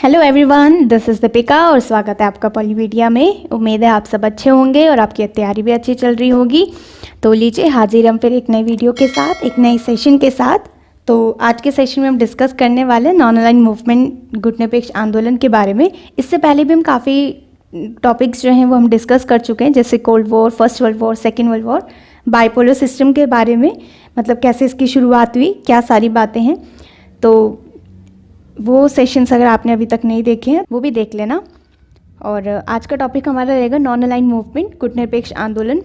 Hello everyone, this is Deepika और स्वागत है आपका पॉलीमीडिया में। उम्मीद है आप सब अच्छे होंगे और आपकी तैयारी भी अच्छी चल रही होगी। तो लीजिए हाजिर हम फिर एक नई वीडियो के साथ, एक नई सेशन के साथ। तो आज के सेशन में हम डिस्कस करने वाले नॉन अलाइन मूवमेंट घुटनों आंदोलन के बारे में। इससे पहले भी हम काफ़ी टॉपिक्स जो हैं वो हम डिस्कस कर चुके हैं, जैसे cold war, first world war, second world war, bipolar system के बारे में, मतलब कैसे इसकी शुरुआत हुई, क्या सारी बातें हैं। तो वो सेशंस अगर आपने अभी तक नहीं देखे हैं वो भी देख लेना। और आज का टॉपिक हमारा रहेगा नॉन अलाइन मूवमेंट घुटनों आंदोलन।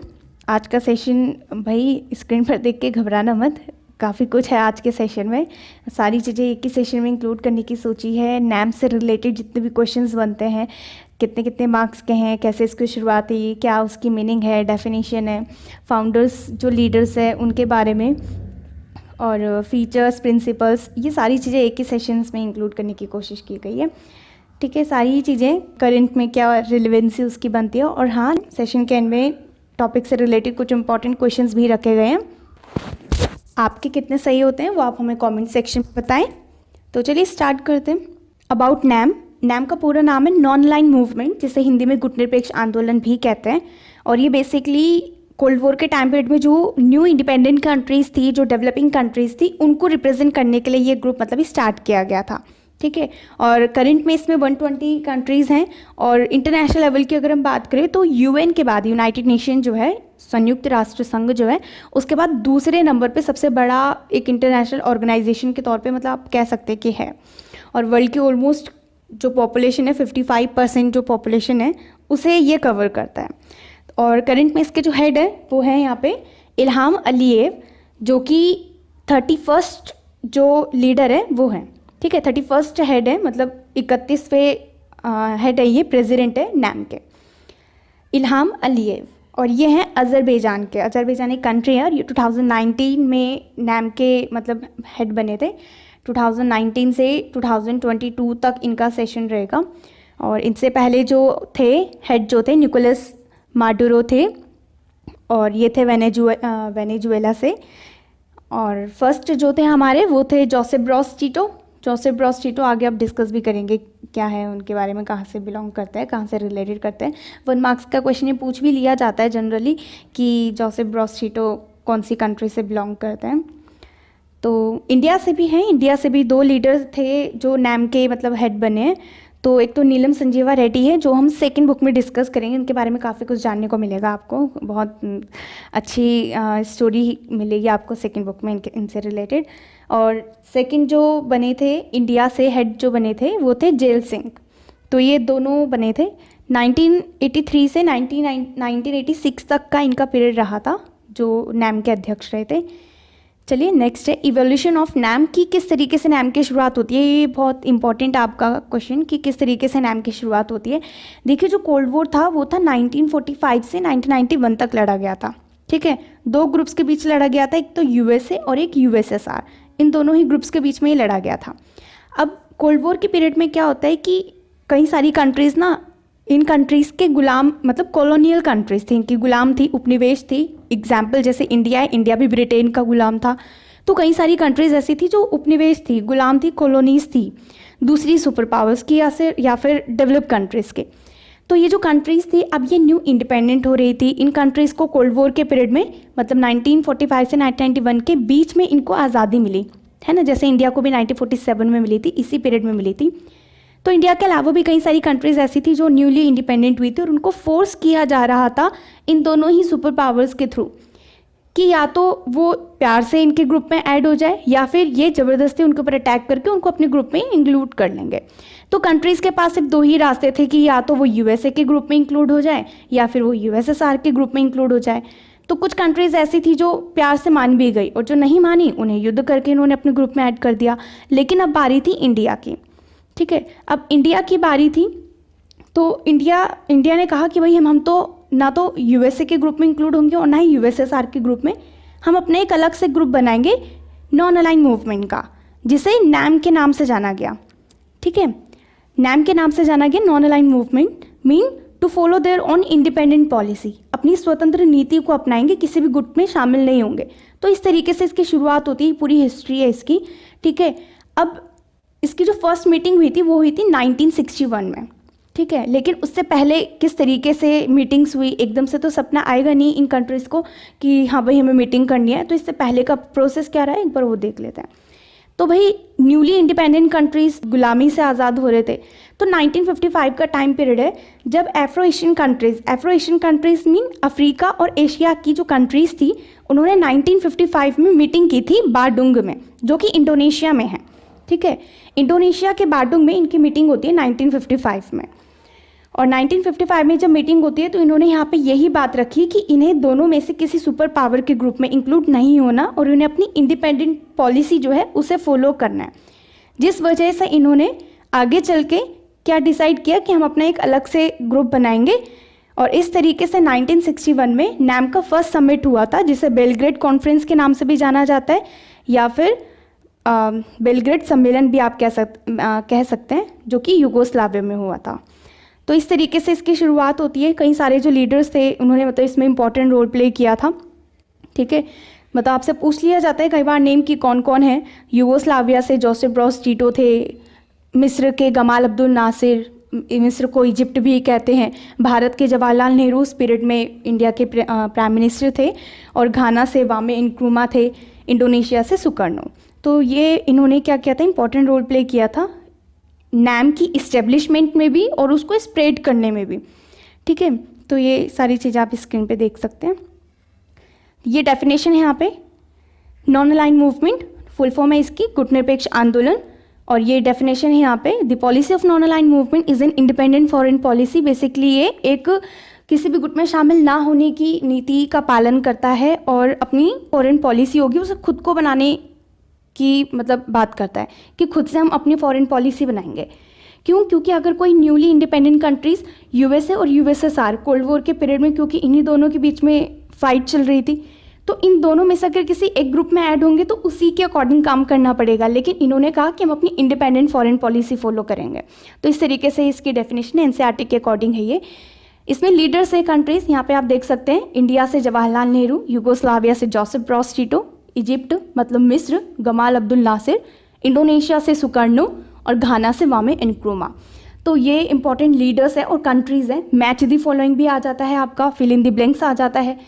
आज का सेशन भाई स्क्रीन पर देख के घबराना मत, काफ़ी कुछ है आज के सेशन में। सारी चीज़ें एक ही सेशन में इंक्लूड करने की सोची है। नैम से रिलेटेड जितने भी क्वेश्चंस बनते हैं, कितने कितने मार्क्स के हैं, कैसे इसकी शुरुआत हुई, क्या उसकी मीनिंग है, डेफिनेशन है, फाउंडर्स जो लीडर्स हैं उनके बारे में, और फीचर्स, प्रिंसिपल्स, ये सारी चीज़ें एक ही सेशंस में इंक्लूड करने की कोशिश की गई है। ठीक है, सारी चीज़ें करंट में क्या रिलेवेंसी उसकी बनती है। और हाँ, सेशन के एंड में टॉपिक से रिलेटेड कुछ इंपॉर्टेंट क्वेश्चंस भी रखे गए हैं। आपके कितने सही होते हैं वो आप हमें कमेंट सेक्शन में बताएं। तो चलिए स्टार्ट करते हैं। About NAM. नैम का पूरा नाम है नॉन अलाइन मूवमेंट, जिसे हिंदी में घुटनों आंदोलन भी कहते हैं। और ये बेसिकली कोल्ड वॉर के टाइम पीरियड में जो न्यू इंडिपेंडेंट कंट्रीज़ थी, जो डेवलपिंग कंट्रीज़ थी, उनको रिप्रेजेंट करने के लिए ये ग्रुप मतलब स्टार्ट किया गया था। ठीक है, और करंट में इसमें 120 कंट्रीज़ हैं। और इंटरनेशनल लेवल की अगर हम बात करें तो यूएन के बाद, यूनाइटेड नेशन जो है, संयुक्त राष्ट्र संघ जो है, उसके बाद दूसरे नंबर पे सबसे बड़ा एक इंटरनेशनल ऑर्गेनाइजेशन के तौर पे मतलब आप कह सकते हैं कि है। और वर्ल्ड की ऑलमोस्ट जो पॉपुलेशन है, 55% जो पॉपुलेशन है, उसे ये कवर करता है। और करंट में इसके जो हेड है वो है यहाँ पे इल्हाम अलीयेव, जो कि 31st जो लीडर है वो है। ठीक है, 31st हेड है, मतलब 31वें हेड है, ये प्रेसिडेंट है नैम के, इल्हाम अलीयेव। और ये हैं अज़रबैजान के। अज़रबैजान एक कंट्री है और ये 2019 में नैम के मतलब हेड बने थे। 2019 से 2022 तक इनका सेशन रहेगा। और इनसे पहले जो थे हेड जो थे निकोलस माडुरो थे, और ये थे वेनेजुएला से। और फर्स्ट जो थे हमारे वो थे जोसेफ ब्रॉस टीटो। जोसेफ ब्रॉस टीटो आगे आप डिस्कस भी करेंगे क्या है उनके बारे में, कहाँ से बिलोंग करते हैं, कहाँ से रिलेटेड करते हैं। 1 मार्क्स का क्वेश्चन ये पूछ भी लिया जाता है जनरली कि जोसेफ ब्रॉस टीटो कौन सी कंट्री से बिलोंग करते हैं। तो इंडिया से भी हैं, इंडिया से भी 2 लीडर थे जो नैम के मतलब हेड बने हैं। तो एक तो नीलम संजीवा रेड्डी है, जो हम सेकंड बुक में डिस्कस करेंगे। इनके बारे में काफ़ी कुछ जानने को मिलेगा आपको, बहुत अच्छी स्टोरी मिलेगी आपको सेकंड बुक में इनसे रिलेटेड। और सेकंड जो बने थे इंडिया से हेड जो बने थे वो थे जेल सिंह। तो ये दोनों बने थे 1983 से 1986 तक का इनका पीरियड रहा था, जो नैम के अध्यक्ष रहे थे। चलिए नेक्स्ट है इवोल्यूशन ऑफ नैम, की किस तरीके से नैम की शुरुआत होती है। ये बहुत इंपॉर्टेंट आपका क्वेश्चन कि किस तरीके से नैम की शुरुआत होती है। देखिए, जो कोल्ड वॉर था वो था 1945 से 1991 तक लड़ा गया था। ठीक है, 2 ग्रुप्स के बीच लड़ा गया था, एक तो यूएसए और एक यूएसएसआर। इन दोनों ही ग्रुप्स के बीच में ही लड़ा गया था। अब कोल्ड वॉर के पीरियड में क्या होता है कि कई सारी कंट्रीज़ ना, इन कंट्रीज़ के गुलाम मतलब कॉलोनियल कंट्रीज़ थी, इनकी गुलाम थी, उपनिवेश थी। एग्जाम्पल जैसे इंडिया है, इंडिया भी ब्रिटेन का गुलाम था। तो कई सारी कंट्रीज़ ऐसी थी जो उपनिवेश थी, गुलाम थी, कॉलोनीज़ थी दूसरी सुपर पावर्स की या फिर डेवलप कंट्रीज़ के। तो ये जो कंट्रीज़ थी, अब ये न्यू इंडिपेंडेंट हो रही थी। इन कंट्रीज़ को कोल्ड वॉर के पीरियड में मतलब 1945 से 1991 के बीच में इनको आज़ादी मिली, है ना। जैसे इंडिया को भी 1947 में मिली थी, इसी पीरियड में मिली थी। तो इंडिया के अलावा भी कई सारी कंट्रीज़ ऐसी थी जो न्यूली इंडिपेंडेंट हुई थी, और उनको फोर्स किया जा रहा था इन दोनों ही सुपर पावर्स के थ्रू कि या तो वो प्यार से इनके ग्रुप में ऐड हो जाए, या फिर ये ज़बरदस्ती उनके ऊपर अटैक करके उनको अपने ग्रुप में इंक्लूड कर लेंगे। तो कंट्रीज़ के पास सिर्फ 2 ही रास्ते थे कि या तो वो यूएसए के ग्रुप में इंक्लूड हो जाए, या फिर वो यूएसएसआर के ग्रुप में इंक्लूड हो जाए। तो कुछ कंट्रीज़ ऐसी थी जो प्यार से मान भी गई, और जो नहीं मानी उन्हें युद्ध करके इन्होंने अपने ग्रुप में ऐड कर दिया। लेकिन अब बारी थी इंडिया की। ठीक है, अब इंडिया की बारी थी। तो इंडिया ने कहा कि भाई हम तो ना तो यूएसए के ग्रुप में इंक्लूड होंगे और ना ही यूएसएसआर के ग्रुप में, हम अपने एक अलग से ग्रुप बनाएंगे नॉन अलाइन मूवमेंट का, जिसे नैम के नाम से जाना गया। ठीक है, नैम के नाम से जाना गया non align movement, mean to follow their own independent policy, अपनी स्वतंत्र नीति को अपनाएंगे, किसी भी ग्रुप में शामिल नहीं होंगे। तो इस तरीके से इसकी शुरुआत होती है, पूरी हिस्ट्री है इसकी। ठीक है, अब इसकी जो फर्स्ट मीटिंग हुई थी वो हुई थी 1961 में, ठीक है। लेकिन उससे पहले किस तरीके से मीटिंग्स हुई, एकदम से तो सपना आएगा नहीं इन कंट्रीज़ को कि हाँ भाई हमें मीटिंग करनी है, तो इससे पहले का प्रोसेस क्या रहा है एक बार वो देख लेते हैं। तो भाई न्यूली इंडिपेंडेंट कंट्रीज़ गुलामी से आज़ाद हो रहे थे, तो 1955 का टाइम पीरियड है जब Afro Asian countries mean Africa और एशिया की जो कंट्रीज़ थी, उन्होंने 1955 में मीटिंग की थी बारडुंग में, जो कि इंडोनेशिया में है, ठीक है। इंडोनेशिया के बारडुंग में इनकी मीटिंग होती है 1955 में। और 1955 में जब मीटिंग होती है तो इन्होंने यहाँ पे यही बात रखी कि इन्हें दोनों में से किसी सुपर पावर के ग्रुप में इंक्लूड नहीं होना और उन्हें अपनी इंडिपेंडेंट पॉलिसी जो है उसे फॉलो करना है। जिस वजह से इन्होंने आगे चल के क्या डिसाइड किया कि हम अपना एक अलग से ग्रुप बनाएंगे, और इस तरीके से 1961 में नैम का फर्स्ट समिट हुआ था, जिसे बेलग्रेड कॉन्फ्रेंस के नाम से भी जाना जाता है या फिर बेलग्रेड सम्मेलन भी आप कह सकते हैं, जो कि यूगोस्लाविया में हुआ था। तो इस तरीके से इसकी शुरुआत होती है। कई सारे जो लीडर्स थे उन्होंने मतलब इसमें इंपॉर्टेंट रोल प्ले किया था, ठीक है। मतलब आपसे पूछ लिया जाता है कई बार नेम कि कौन कौन है। यूगोस्लाविया से जोसेफ ब्रोज टीटो थे, मिस्र के गमाल अब्दुल नासिर, मिस्र को इजिप्ट भी कहते हैं, भारत के जवाहरलाल नेहरू उस पीरियड में इंडिया के प्राइम मिनिस्टर थे, और घाना से वामे इंक्रुमा थे, इंडोनेशिया से सुकर्णो। तो ये इन्होंने क्या किया था, इंपॉर्टेंट रोल प्ले किया था नैम की इस्टेब्लिशमेंट में भी और उसको स्प्रेड करने में भी, ठीक है। तो ये सारी चीज़ें आप स्क्रीन पे देख सकते हैं। ये डेफिनेशन है यहाँ पे, non align movement full form है इसकी, गुटनिरपेक्ष आंदोलन। और ये डेफिनेशन है यहाँ पे, the policy of non align movement is an independent foreign policy. Basically ये एक किसी भी गुट में शामिल ना होने की नीति का पालन करता है और अपनी फॉरेन पॉलिसी होगी उसे खुद को बनाने की मतलब बात करता है कि खुद से हम अपनी फॉरेन पॉलिसी बनाएंगे। क्यों? क्योंकि अगर कोई न्यूली इंडिपेंडेंट कंट्रीज़ यूएसए और यूएसएसआर कोल्ड वॉर के पीरियड में, क्योंकि इन्हीं दोनों के बीच में फाइट चल रही थी, तो इन दोनों में से अगर किसी एक ग्रुप में ऐड होंगे तो उसी के अकॉर्डिंग काम करना पड़ेगा। लेकिन इन्होंने कहा कि हम अपनी इंडिपेंडेंट फॉरेन पॉलिसी फॉलो करेंगे। तो इस तरीके से इसकी डेफिनेशन एनसीईआरटी के अकॉर्डिंग है ये। इसमें लीडर्स है कंट्रीज़, यहाँ पे आप देख सकते हैं, इंडिया से जवाहरलाल नेहरू, यूगोस्लाविया से जोसेफ ब्रोज टीटो, इजिप्ट मतलब मिस्र गमाल अब्दुल नासिर, इंडोनेशिया से सुकर्णो और घाना से वामे इंक्रुमा। तो ये इंपॉर्टेंट लीडर्स है और कंट्रीज़ हैं। मैच दी फॉलोइंग भी आ जाता है आपका, फिल इन द ब्लैंक्स आ जाता है,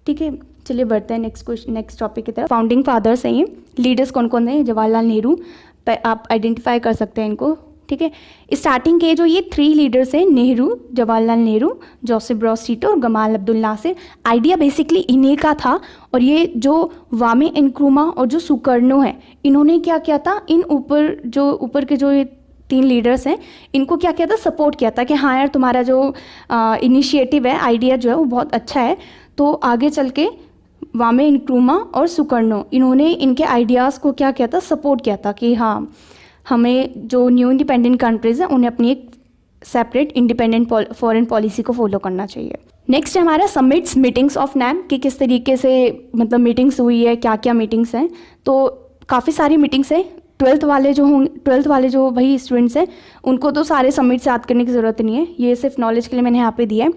ठीक है। चलिए बढ़ते हैं नेक्स्ट टॉपिक की तरफ। फाउंडिंग फादर्स हैं ये, लीडर्स कौन कौन हैं, जवाहरलाल नेहरू, आप आइडेंटिफाई कर सकते हैं इनको, ठीक है। स्टार्टिंग के जो ये 3 लीडर्स हैं, Nehru, Jawaharlal Nehru, Joseph Broz Tito और Gamal Abdel Nasser, idea basically इन्हीं का था। और ये जो वामे इंक्रुमा और जो सुकर्णो है, इन्होंने क्या किया था, इन ऊपर के जो ये 3 लीडर्स हैं, इनको क्या किया था, सपोर्ट किया था कि हाँ यार तुम्हारा जो इनिशिएटिव है, आइडिया जो है वो बहुत अच्छा है। तो आगे चल के वामे इंक्रुमा और सुकर्णो, इन्होंने इनके आइडियाज़ को क्या किया था, सपोर्ट किया था कि हाँ हमें जो न्यू इंडिपेंडेंट कंट्रीज़ हैं उन्हें अपनी एक सेपरेट इंडिपेंडेंट फॉरेन पॉलिसी को फॉलो करना चाहिए। नेक्स्ट है हमारा समिट्स मीटिंग्स ऑफ नैम, कि किस तरीके से मतलब मीटिंग्स हुई है, क्या क्या मीटिंग्स हैं। तो काफ़ी सारी मीटिंग्स हैं। 12th वाले जो भाई स्टूडेंट्स हैं उनको तो सारे समिट्स याद करने की ज़रूरत नहीं है, ये सिर्फ नॉलेज के लिए मैंने यहाँ पे दिया है,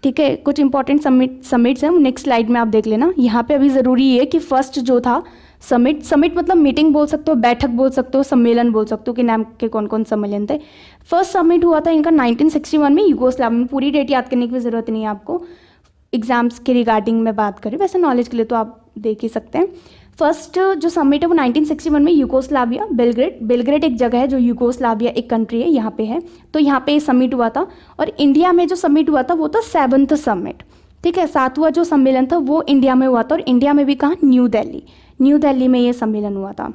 ठीक है। कुछ इंपॉर्टेंट समिट्स हैं, नेक्स्ट स्लाइड में आप देख लेना। यहाँ पे अभी ज़रूरी है कि फर्स्ट जो था समिट मतलब मीटिंग बोल सकते हो, बैठक बोल सकते हो, सम्मेलन बोल सकते हो कि नैम के कौन कौन सम्मेलन थे। फर्स्ट समिट हुआ था इनका 1961 में यूगोस्लाविया में। पूरी डेट याद करने की ज़रूरत नहीं है आपको, एग्जाम्स के रिगार्डिंग में बात करें, वैसे नॉलेज के लिए तो आप देख ही सकते हैं। फर्स्ट जो समिट है वो 1961 में यूगोस्लाविया, बेलग्रेड एक जगह है जो यूगोस्लाविया एक कंट्री है, यहाँ पे है। तो यहाँ पे समिट हुआ था। और इंडिया में जो समिट हुआ था वो था 7th समिट, ठीक है। 7वां जो सम्मेलन था वो इंडिया में हुआ था, और इंडिया में भी कहाँ, न्यू दिल्ली में ये सम्मेलन हुआ था।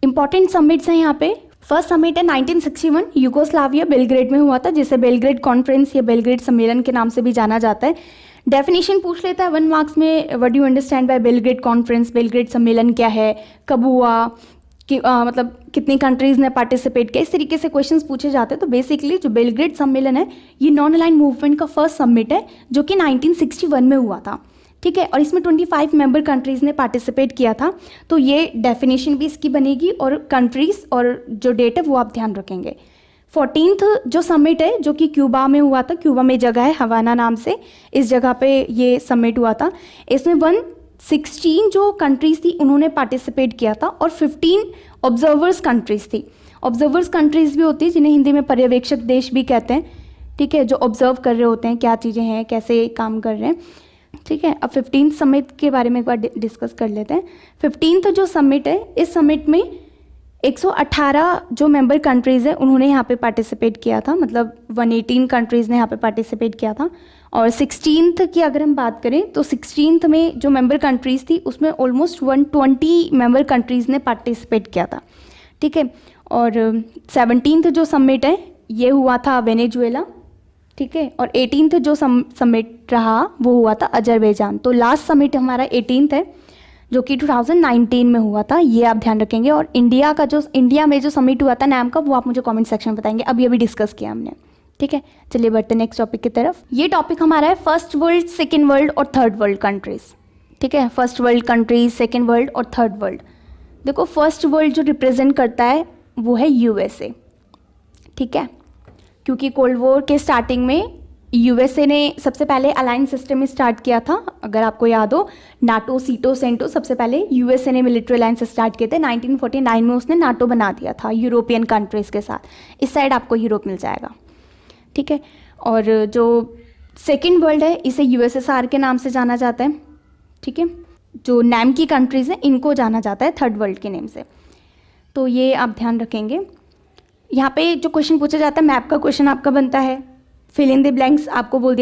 इंपॉर्टेंट समिट्स हैं यहाँ पे। फर्स्ट समिट है 1961 यूगोस्लाविया बेलग्रेड में हुआ था, जिसे बेलग्रेड कॉन्फ्रेंस या बेलग्रेड सम्मेलन के नाम से भी जाना जाता है। डेफिनेशन पूछ लेता है 1 मार्क्स में, what do you understand by Belgrade conference, Belgrade सम्मेलन क्या है, कब हुआ, कि मतलब कितनी कंट्रीज़ ने पार्टिसिपेट किया, इस तरीके से क्वेश्चंस पूछे जाते हैं। तो बेसिकली जो बेलग्रेड सम्मेलन है ये नॉन अलाइन मूवमेंट का फर्स्ट समिट है जो कि 1961 में हुआ था, ठीक है। और इसमें 25 मेंबर कंट्रीज़ ने पार्टिसिपेट किया था। तो ये डेफिनेशन भी इसकी बनेगी, और कंट्रीज़ और जो डेट है वो आप ध्यान रखेंगे। 14th जो समिट है जो कि क्यूबा में हुआ था, क्यूबा में जगह है हवाना नाम से, इस जगह पे ये समिट हुआ था। इसमें 116 जो कंट्रीज़ थी उन्होंने पार्टिसिपेट किया था, और 15 ऑब्जर्वर्स कंट्रीज़ थी। ऑब्जर्वर्स कंट्रीज़ भी होती है जिन्हें हिंदी में पर्यवेक्षक देश भी कहते हैं, ठीक है, जो ऑब्जर्व कर रहे होते हैं क्या चीज़ें हैं, कैसे काम कर रहे हैं, ठीक है। अब 15th समिट के बारे में एक बार डिस्कस कर लेते हैं। 15th जो समिट है, इस समिट में 118 जो मेंबर कंट्रीज़ हैं उन्होंने यहाँ पे पार्टिसिपेट किया था, मतलब 118 कंट्रीज़ ने यहाँ पे पार्टिसिपेट किया था। और 16th की अगर हम बात करें तो 16th में जो मेंबर कंट्रीज़ थी उसमें ऑलमोस्ट 120 मेंबर कंट्रीज़ ने पार्टिसिपेट किया था, ठीक है। और 17th जो समिट है ये हुआ था वेनेजुएला, ठीक है। और 18th जो समिट रहा वो हुआ था अजरबैजान। तो लास्ट समिट हमारा 18th है जो कि 2019 में हुआ था, ये आप ध्यान रखेंगे। और इंडिया में जो समिट हुआ था नाम का, वो आप मुझे कमेंट सेक्शन में बताएंगे, अभी अभी डिस्कस किया हमने, ठीक है। चलिए बढ़ते नेक्स्ट टॉपिक की तरफ। ये टॉपिक हमारा है फर्स्ट वर्ल्ड, सेकेंड वर्ल्ड और थर्ड वर्ल्ड कंट्रीज, ठीक है। First world countries, second world और थर्ड वर्ल्ड। देखो फर्स्ट वर्ल्ड जो रिप्रेजेंट करता है वो है यूएसए, ठीक है, क्योंकि कोल्ड वॉर के स्टार्टिंग में यूएसए ने सबसे पहले अलायंस सिस्टम स्टार्ट किया था। अगर आपको याद हो, नाटो, सीटो, सेंटो, सबसे पहले यूएसए ने मिलिट्री अलायंस स्टार्ट किए थे। 1949 में उसने नाटो बना दिया था यूरोपियन कंट्रीज़ के साथ। इस साइड आपको यूरोप मिल जाएगा, ठीक है। और जो सेकेंड वर्ल्ड है इसे यूएसएसआर के नाम से जाना जाता है, ठीक है। जो नाम की कंट्रीज़ हैं इनको जाना जाता है थर्ड वर्ल्ड के नेम से। तो ये आप ध्यान रखेंगे। यहाँ पे जो क्वेश्चन पूछा जाता है, मैप का क्वेश्चन आपका बनता है, फिल इन द ब्लैंक्स आपको बोल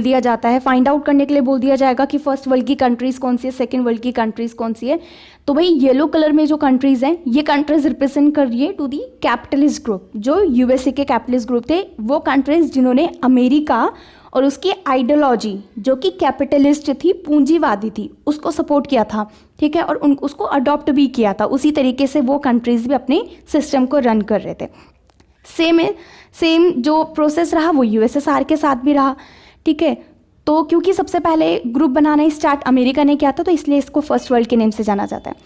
दिया जाता है। फाइंड आउट करने के लिए बोल दिया जाएगा कि फर्स्ट वर्ल्ड की कंट्रीज़ कौन सी है, सेकेंड वर्ल्ड की कंट्रीज़ कौन सी है। तो भाई येलो कलर में जो कंट्रीज़ हैं ये कंट्रीज़ रिप्रेजेंट कर रही है टू दी कैपिटलिस्ट ग्रुप। जो यूएसए के कैपिटलिस्ट ग्रुप थे वो कंट्रीज़ जिन्होंने अमेरिका और उसकी आइडियोलॉजी जो कि कैपिटलिस्ट थी, पूंजीवादी थी, उसको सपोर्ट किया था, ठीक है। और उसको अडॉप्ट भी किया था। उसी तरीके से वो कंट्रीज़ भी अपने सिस्टम को रन कर रहे थे। सेम जो प्रोसेस रहा वो यूएसएसआर के साथ भी रहा, ठीक है। तो क्योंकि सबसे पहले ग्रुप बनाना स्टार्ट अमेरिका ने किया था तो इसलिए इसको फर्स्ट वर्ल्ड के नेम से जाना जाता है।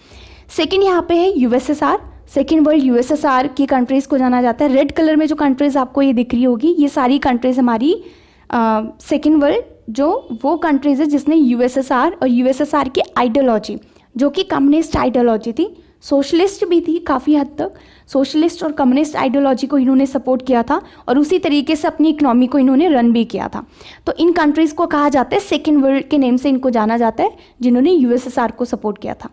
सेकंड यहाँ पे है यूएसएसआर, सेकेंड वर्ल्ड यूएसएसआर की कंट्रीज़ को जाना जाता है। रेड कलर में जो कंट्रीज़ आपको ये दिख रही होगी ये सारी कंट्रीज़ हमारी सेकेंड वर्ल्ड जो वो कंट्रीज़ है जिसने यूएसएसआर और यूएसएसआर की आइडियोलॉजी जो कि कम्युनिस्ट आइडियोलॉजी थी, सोशलिस्ट भी थी काफ़ी हद तक, सोशलिस्ट और कम्युनिस्ट आइडियोलॉजी को इन्होंने सपोर्ट किया था और उसी तरीके से अपनी इकोनॉमी को इन्होंने रन भी किया था। तो इन कंट्रीज़ को कहा जाता है सेकेंड वर्ल्ड के नेम से इनको जाना जाता है जिन्होंने यूएसएसआर को सपोर्ट किया था।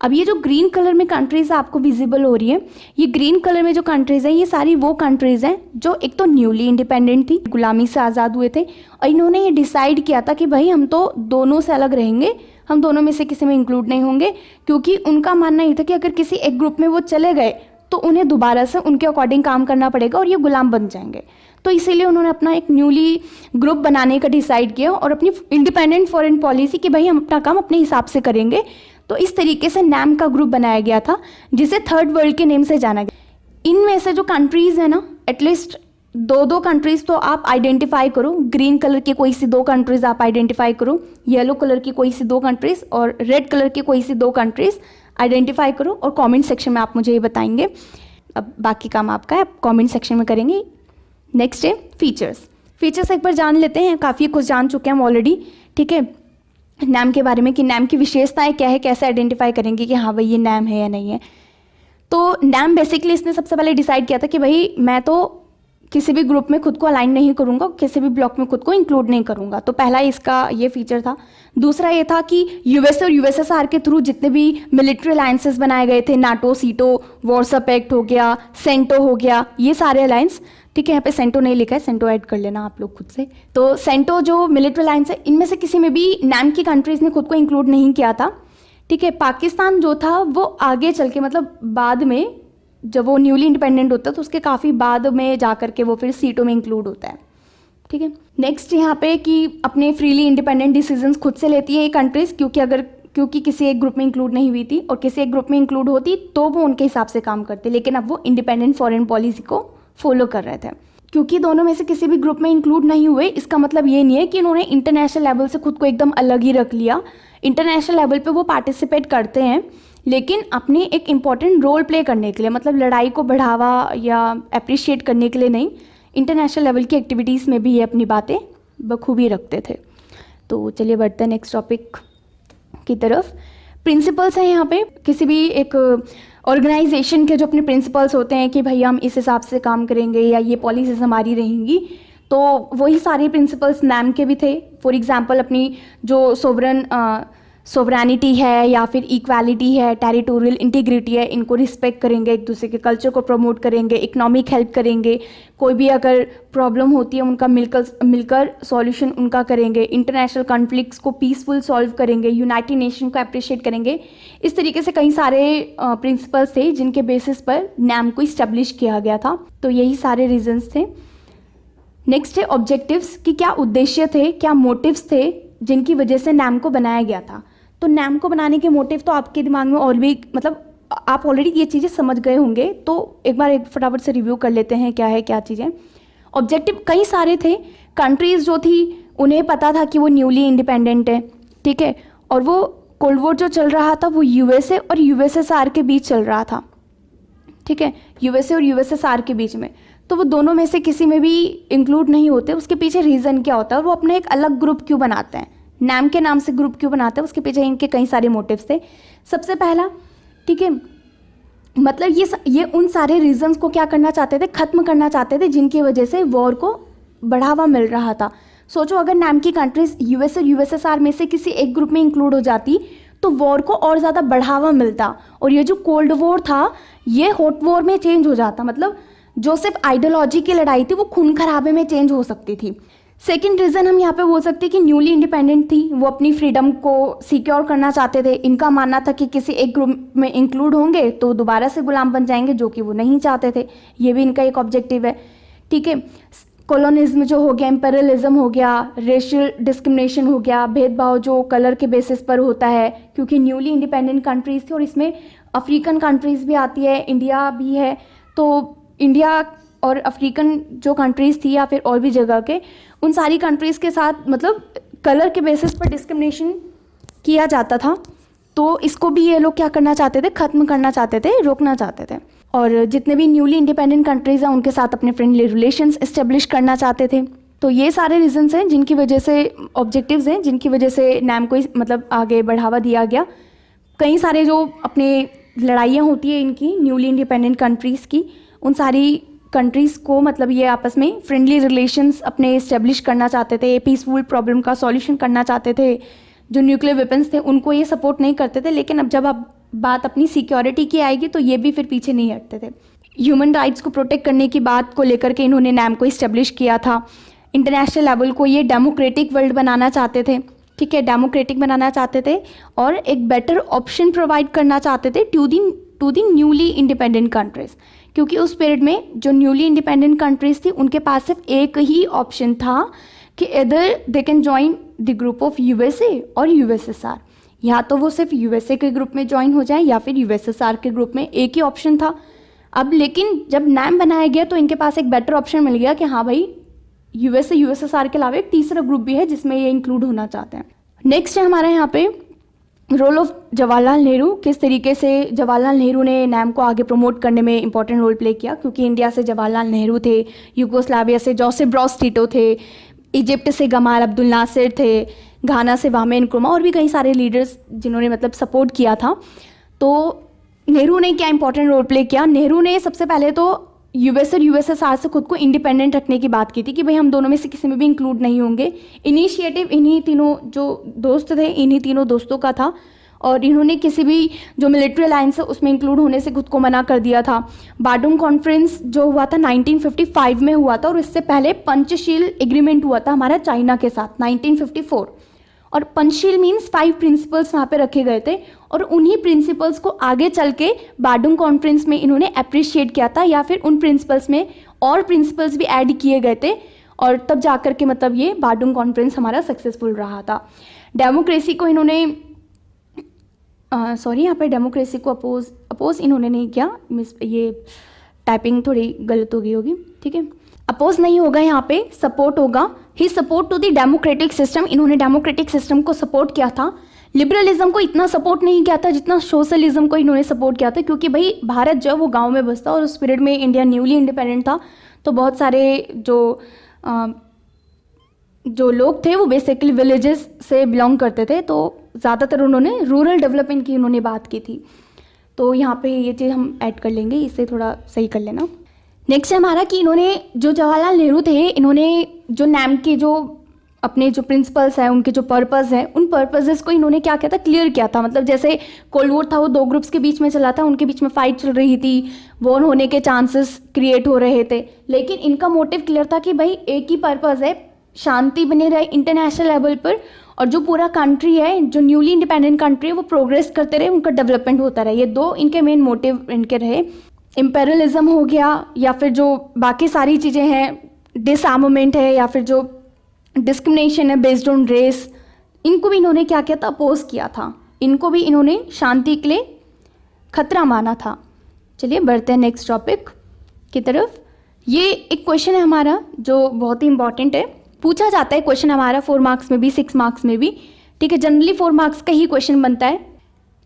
अब ये जो ग्रीन कलर में कंट्रीज़ आपको विजिबल हो रही है, ये ग्रीन कलर में जो कंट्रीज़ हैं ये सारी वो कंट्रीज़ हैं जो एक तो न्यूली इंडिपेंडेंट थी, गुलामी से आज़ाद हुए थे और इन्होंने ये डिसाइड किया था कि भाई हम तो दोनों से अलग रहेंगे, हम दोनों में से किसी में इंक्लूड नहीं होंगे, क्योंकि उनका मानना ये था कि अगर किसी एक ग्रुप में वो चले गए तो उन्हें दोबारा से उनके अकॉर्डिंग काम करना पड़ेगा और ये गुलाम बन जाएंगे। तो इसीलिए उन्होंने अपना एक न्यूली ग्रुप बनाने का डिसाइड किया और अपनी इंडिपेंडेंट फॉरेन पॉलिसी कि भाई हम अपना काम अपने हिसाब से करेंगे। तो इस तरीके से नाम का ग्रुप बनाया गया था जिसे थर्ड वर्ल्ड के नेम से जाना गया। इनमें से जो कंट्रीज़ है ना, एटलीस्ट दो कंट्रीज़ तो आप आइडेंटिफाई करो। ग्रीन कलर की कोई सी दो कंट्रीज़ आप आइडेंटिफाई करो, येलो कलर की कोई सी दो कंट्रीज़ और रेड कलर की कोई सी दो कंट्रीज़ आइडेंटिफाई करो और कमेंट सेक्शन में आप मुझे ये बताएंगे। अब बाकी काम आपका है, आप कमेंट सेक्शन में करेंगे। नेक्स्ट है फीचर्स एक बार जान लेते हैं, काफ़ी कुछ जान चुके हैं हम ऑलरेडी, ठीक है। नाम के बारे में कि नाम की विशेषताएं क्या है, कैसे आइडेंटिफाई करेंगे कि हाँ भाई ये नाम है या नहीं है। तो नाम बेसिकली इसने सबसे पहले डिसाइड किया था कि भाई मैं तो किसी भी ग्रुप में खुद को अलाइन नहीं करूँगा, किसी भी ब्लॉक में खुद को इंक्लूड नहीं करूँगा। तो पहला इसका ये फीचर था। दूसरा ये था कि यूएसए और यूएसएसआर के थ्रू जितने भी मिलिट्री अलायंसेस बनाए गए थे, नाटो, सीटो, वॉर्सो पैक्ट हो गया, सेंटो हो गया, ये सारे अलायंस, ठीक है। यहाँ पे सेंटो नहीं लिखा है, सेंटो ऐड कर लेना आप लोग खुद से। तो सेंटो जो मिलिट्री अलायंस है इनमें से किसी में भी नाम की कंट्रीज़ ने खुद को इंक्लूड नहीं किया था, ठीक है। पाकिस्तान जो था वो आगे चल के, मतलब बाद में जब वो न्यूली इंडिपेंडेंट होता है तो उसके काफ़ी बाद में जा करके वो फिर सीटों में इंक्लूड होता है, ठीक है। नेक्स्ट यहाँ पे कि अपने फ्रीली इंडिपेंडेंट डिसीजंस खुद से लेती है ये कंट्रीज़, क्योंकि किसी एक ग्रुप में इंक्लूड नहीं हुई थी और किसी एक ग्रुप में इंक्लूड होती तो वो उनके हिसाब से काम करते, लेकिन अब वो इंडिपेंडेंट फॉरेन पॉलिसी को फॉलो कर रहे थे। क्योंकि दोनों में से किसी भी ग्रुप में इंक्लूड नहीं हुए, इसका मतलब ये नहीं है कि उन्होंने इंटरनेशनल लेवल से खुद को एकदम अलग ही रख लिया। इंटरनेशनल लेवल पे वो पार्टिसिपेट करते हैं, लेकिन अपने एक इम्पॉर्टेंट रोल प्ले करने के लिए, मतलब लड़ाई को बढ़ावा या अप्रिशिएट करने के लिए नहीं, इंटरनेशनल लेवल की एक्टिविटीज़ में भी ये अपनी बातें बखूबी रखते थे। तो चलिए बढ़ते हैं नेक्स्ट टॉपिक की तरफ। प्रिंसिपल्स हैं यहाँ पे किसी भी एक ऑर्गेनाइजेशन के जो अपने प्रिंसिपल्स होते हैं कि भाई हम इस हिसाब से काम करेंगे या ये पॉलिसीज हमारी रहेंगी, तो वही सारे प्रिंसिपल्स नैम के भी थे। फॉर एग्जांपल अपनी जो सोवरेनिटी है या फिर इक्वालिटी है, टेरिटोरियल इंटीग्रिटी है, इनको रिस्पेक्ट करेंगे, एक दूसरे के कल्चर को प्रमोट करेंगे, इकोनॉमिक हेल्प करेंगे, कोई भी अगर प्रॉब्लम होती है उनका मिलकर सॉल्यूशन उनका करेंगे, इंटरनेशनल कॉन्फ्लिक्ट्स को पीसफुल सॉल्व करेंगे, यूनाइटेड नेशन को अप्रिशिएट करेंगे। इस तरीके से कई सारे प्रिंसिपल्स थे जिनके बेसिस पर नैम को इस्टेब्लिश किया गया था। तो यही सारे रीजंस थे। नेक्स्ट है ऑब्जेक्टिव्स, कि क्या उद्देश्य थे, क्या मोटिव्स थे जिनकी वजह से नैम को बनाया गया था। तो नैम को बनाने के मोटिव तो आपके दिमाग में और भी, मतलब आप ऑलरेडी ये चीज़ें समझ गए होंगे, तो एक बार फटाफट से रिव्यू कर लेते हैं क्या है क्या चीज़ें। ऑब्जेक्टिव कई सारे थे। कंट्रीज़ जो थी उन्हें पता था कि वो न्यूली इंडिपेंडेंट है, ठीक है, और वो कोल्ड वॉर जो चल रहा था वो यूएसए और यूएसएसआर के बीच चल रहा था, ठीक है, यूएसए और यूएसएसआर के बीच में। तो वो दोनों में से किसी में भी इंक्लूड नहीं होते। उसके पीछे रीज़न क्या होता है, वो अपने एक अलग ग्रुप क्यों बनाते हैं, नैम के नाम से ग्रुप क्यों बनाते हैं, उसके पीछे इनके कई सारे मोटिव्स थे। सबसे पहला, ठीक है, मतलब ये उन सारे रीजंस को क्या करना चाहते थे, ख़त्म करना चाहते थे जिनकी वजह से वॉर को बढ़ावा मिल रहा था। सोचो अगर नैम की कंट्रीज यूएस और यूएसएसआर में से किसी एक ग्रुप में इंक्लूड हो जाती तो वॉर को और ज़्यादा बढ़ावा मिलता, और ये जो कोल्ड वॉर था ये हॉट वॉर में चेंज हो जाता। मतलब जो सिर्फ आइडियोलॉजी की लड़ाई थी वो खून खराबे में चेंज हो सकती थी। सेकेंड रीज़न हम यहाँ पे बोल सकते हैं कि न्यूली इंडिपेंडेंट थी, वो अपनी फ्रीडम को सिक्योर करना चाहते थे। इनका मानना था कि किसी एक ग्रुप में इंक्लूड होंगे तो दोबारा से गुलाम बन जाएंगे, जो कि वो नहीं चाहते थे। ये भी इनका एक ऑब्जेक्टिव है, ठीक है। कॉलोनिज्म जो हो गया, इम्पेरियलिज्म हो गया, रेशियल डिस्क्रिमिनेशन हो गया, भेदभाव जो कलर के बेसिस पर होता है, क्योंकि न्यूली इंडिपेंडेंट कंट्रीज़ थी और इसमें अफ्रीकन कंट्रीज़ भी आती है, इंडिया भी है। तो इंडिया और अफ्रीकन जो कंट्रीज़ थी या फिर और भी जगह के, उन सारी कंट्रीज़ के साथ मतलब कलर के बेसिस पर डिस्क्रिमिनेशन किया जाता था। तो इसको भी ये लोग क्या करना चाहते थे, ख़त्म करना चाहते थे, रोकना चाहते थे। और जितने भी न्यूली इंडिपेंडेंट कंट्रीज़ हैं उनके साथ अपने फ्रेंडली रिलेशंस इस्टेब्लिश करना चाहते थे। तो ये सारे रीजंस हैं जिनकी वजह से, ऑब्जेक्टिव्स हैं जिनकी वजह से नैम को मतलब आगे बढ़ावा दिया गया। कई सारे जो अपने लड़ाइयाँ होती है इनकी न्यूली इंडिपेंडेंट कंट्रीज़ की, उन सारी कंट्रीज़ को मतलब ये आपस में फ्रेंडली रिलेशंस अपने इस्टेब्लिश करना चाहते थे, पीसफुल प्रॉब्लम का सॉल्यूशन करना चाहते थे। जो न्यूक्लियर वेपन्स थे उनको ये सपोर्ट नहीं करते थे, लेकिन अब जब आप बात अपनी सिक्योरिटी की आएगी तो ये भी फिर पीछे नहीं हटते थे। ह्यूमन राइट्स को प्रोटेक्ट करने की बात को लेकर के इन्होंने नैम को इस्टेब्लिश किया था। इंटरनेशनल लेवल को ये डेमोक्रेटिक वर्ल्ड बनाना चाहते थे, ठीक है, डेमोक्रेटिक बनाना चाहते थे और एक बेटर ऑप्शन प्रोवाइड करना चाहते थे to the newly independent countries. क्योंकि उस पीरियड में जो न्यूली इंडिपेंडेंट कंट्रीज़ थी उनके पास सिर्फ एक ही ऑप्शन था कि इधर they can join the group of USA और यूएसएसआर, या तो वो सिर्फ यूएसए के ग्रुप में ज्वाइन हो जाए या फिर यूएसएसआर के ग्रुप में, एक ही ऑप्शन था। अब लेकिन जब नैम बनाया गया तो इनके पास एक बेटर ऑप्शन मिल गया कि हाँ भाई यूएसए यूएसएसआर के अलावा एक तीसरा ग्रुप भी है जिसमें ये इंक्लूड होना चाहते हैं। नेक्स्ट है हमारे यहाँ पे रोल ऑफ जवाहरलाल नेहरू। किस तरीके से जवाहरलाल नेहरू ने नैम को आगे प्रमोट करने में इंपॉर्टेंट रोल प्ले किया, क्योंकि इंडिया से जवाहरलाल नेहरू थे, यूगोस्लाविया से जोसेफ ब्रॉस टीटो थे, इजिप्ट से गमाल अब्दुल नासिर थे, घाना से वामे नक्रुमा और भी कई सारे लीडर्स जिन्होंने मतलब सपोर्ट किया था। तो नेहरू ने क्या इंपॉर्टेंट रोल प्ले किया, नेहरू ने सबसे पहले तो यूएस और यूएसएसआर से खुद को इंडिपेंडेंट रखने की बात की थी कि भाई हम दोनों में से किसी में भी इंक्लूड नहीं होंगे। इनिशिएटिव इन्हीं तीनों जो दोस्त थे, इन्हीं तीनों दोस्तों का था, और इन्होंने किसी भी जो मिलिट्री अलायंस है उसमें इंक्लूड होने से खुद को मना कर दिया था। बाडुंग कॉन्फ्रेंस जो हुआ था 1955 में हुआ था, और इससे पहले पंचशील एग्रीमेंट हुआ था हमारा चाइना के साथ 1954। और पंचशील मीन्स 5 प्रिंसिपल्स वहाँ पे रखे गए थे, और उन्हीं प्रिंसिपल्स को आगे चल के बाडुंग कॉन्फ्रेंस में इन्होंने अप्रिशिएट किया था, या फिर उन प्रिंसिपल्स में और प्रिंसिपल्स भी ऐड किए गए थे, और तब जाकर के मतलब ये बाडुंग कॉन्फ्रेंस हमारा सक्सेसफुल रहा था। डेमोक्रेसी को इन्होंने यहाँ पे डेमोक्रेसी को अपोज इन्होंने नहीं किया, ये टाइपिंग थोड़ी गलत हो गई होगी, ठीक है, अपोज नहीं होगा यहाँ पे, सपोर्ट होगा। He support to the democratic system, इन्होंने डेमोक्रेटिक सिस्टम को सपोर्ट किया था। लिबरलिज्म को इतना सपोर्ट नहीं किया था जितना सोशलिज्म को इन्होंने सपोर्ट किया था, क्योंकि भाई भारत जो वो गांव में बसता, और उस पीरियड में इंडिया न्यूली इंडिपेंडेंट था, तो बहुत सारे जो लोग थे वो बेसिकली विलेजेस से बिलोंग करते थे, तो ज़्यादातर उन्होंने रूरल डेवलपमेंट की उन्होंने बात की थी। तो यहाँ पे ये चीज़ हम ऐड कर लेंगे, इसे थोड़ा सही कर लेना। नेक्स्ट है हमारा कि इन्होंने जो जवाहरलाल नेहरू थे, इन्होंने जो नैम के जो अपने जो प्रिंसिपल्स हैं, उनके जो पर्पस हैं, उन पर्पसेस को इन्होंने क्या किया था, क्लियर किया था। मतलब जैसे कोल्ड वॉर था वो दो ग्रुप्स के बीच में चला था, उनके बीच में फाइट चल रही थी, वॉर होने के चांसेस क्रिएट हो रहे थे, लेकिन इनका मोटिव क्लियर था कि भाई एक ही पर्पस है, शांति बनी रहे इंटरनेशनल लेवल पर, और जो पूरा कंट्री है, जो न्यूली इंडिपेंडेंट कंट्री है, वो प्रोग्रेस करते रहे, उनका डेवलपमेंट होता रहे। ये दो इनके मेन मोटिव इनके रहे। इम्पेरियलिज्म हो गया, या फिर जो बाकी सारी चीज़ें हैं, डिसआर्मामेंट है, या फिर जो डिस्क्रिमिनेशन है बेस्ड ऑन रेस, इनको भी इन्होंने क्या किया था, अपोज किया था। इनको भी इन्होंने शांति के लिए खतरा माना था। चलिए बढ़ते हैं नेक्स्ट टॉपिक की तरफ। ये एक क्वेश्चन है हमारा जो बहुत ही इंपॉर्टेंट है, पूछा जाता है क्वेश्चन हमारा 4 मार्क्स में भी 6 मार्क्स में भी, ठीक है, जनरली 4 मार्क्स का ही क्वेश्चन बनता है।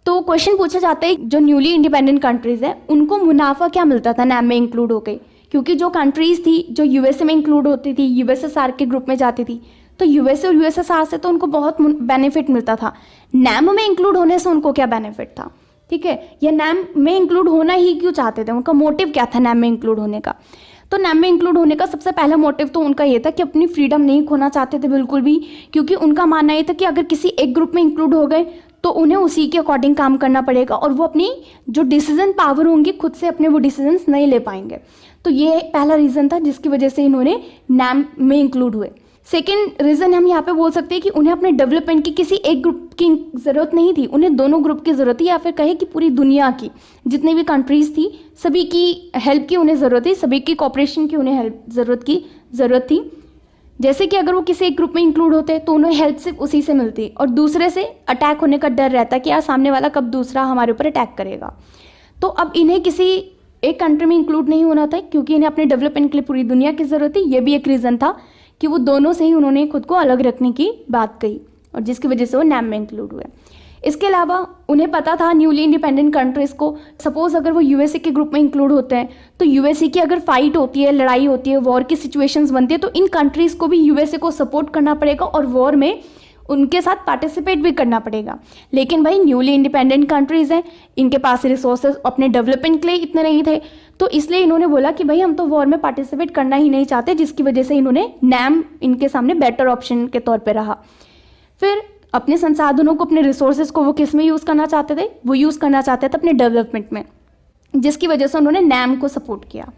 तो क्वेश्चन पूछा जाता है जो न्यूली इंडिपेंडेंट कंट्रीज है उनको मुनाफा क्या मिलता था नैम में इंक्लूड हो गई, क्योंकि जो कंट्रीज थी जो यूएसए में इंक्लूड होती थी, यूएसएसआर के ग्रुप में जाती थी, तो यूएसए और यूएसएसआर से तो उनको बहुत बेनिफिट मिलता था। नैम में इंक्लूड होने से उनको क्या बेनिफिट था, ठीक है, या नैम में इंक्लूड होना ही क्यों चाहते थे, उनका मोटिव क्या था नैम में इंक्लूड होने का। तो नैम में इंक्लूड होने का सबसे पहला मोटिव तो उनका ये था कि अपनी फ्रीडम नहीं खोना चाहते थे बिल्कुल भी, क्योंकि उनका मानना ये था कि अगर किसी एक ग्रुप में इंक्लूड हो गए तो उन्हें उसी के अकॉर्डिंग काम करना पड़ेगा, और वो अपनी जो डिसीजन पावर होंगी खुद से अपने वो डिसीजंस नहीं ले पाएंगे। तो ये पहला रीज़न था जिसकी वजह से इन्होंने नैम में इंक्लूड हुए। सेकेंड रीज़न हम यहाँ पे बोल सकते हैं कि उन्हें अपने डेवलपमेंट की किसी एक ग्रुप की ज़रूरत नहीं थी, उन्हें दोनों ग्रुप की ज़रूरत थी, या फिर कहे कि पूरी दुनिया की जितनी भी कंट्रीज़ थी सभी की हेल्प की उन्हें ज़रूरत थी, सभी की कॉपरेशन की उन्हें हेल्प ज़रूरत थी। जैसे कि अगर वो किसी एक ग्रुप में इंक्लूड होते तो उन्हें हेल्प सिर्फ उसी से मिलती, और दूसरे से अटैक होने का डर रहता कि यार सामने वाला कब दूसरा हमारे ऊपर अटैक करेगा। तो अब इन्हें किसी एक कंट्री में इंक्लूड नहीं होना था, क्योंकि इन्हें अपने डेवलपमेंट के लिए पूरी दुनिया की ज़रूरत थी। ये भी एक रीज़न था कि वो दोनों से ही उन्होंने खुद को अलग रखने की बात कही, और जिसकी वजह से वो नैम में इंक्लूड हुए। इसके अलावा उन्हें पता था न्यूली इंडिपेंडेंट कंट्रीज़ को, सपोज अगर वो यूएसए के ग्रुप में इंक्लूड होते हैं तो यूएसए की अगर फाइट होती है, लड़ाई होती है, वॉर की सिचुएशंस बनती है, तो इन कंट्रीज़ को भी यूएसए को सपोर्ट करना पड़ेगा और वॉर में उनके साथ पार्टिसिपेट भी करना पड़ेगा। लेकिन भाई न्यूली इंडिपेंडेंट कंट्रीज़ हैं, इनके पास रिसोर्सेज अपने डेवलपमेंट के लिए इतने नहीं थे, तो इसलिए इन्होंने बोला कि भाई हम तो वॉर में पार्टिसिपेट करना ही नहीं चाहते, जिसकी वजह से इन्होंने नैम इनके सामने बेटर ऑप्शन के तौर पर रहा। फिर अपने संसाधनों को, अपने रिसोर्सेज को वो किस में यूज़ करना चाहते थे, वो यूज़ करना चाहते थे अपने डेवलपमेंट में, जिसकी वजह से उन्होंने नैम को सपोर्ट किया।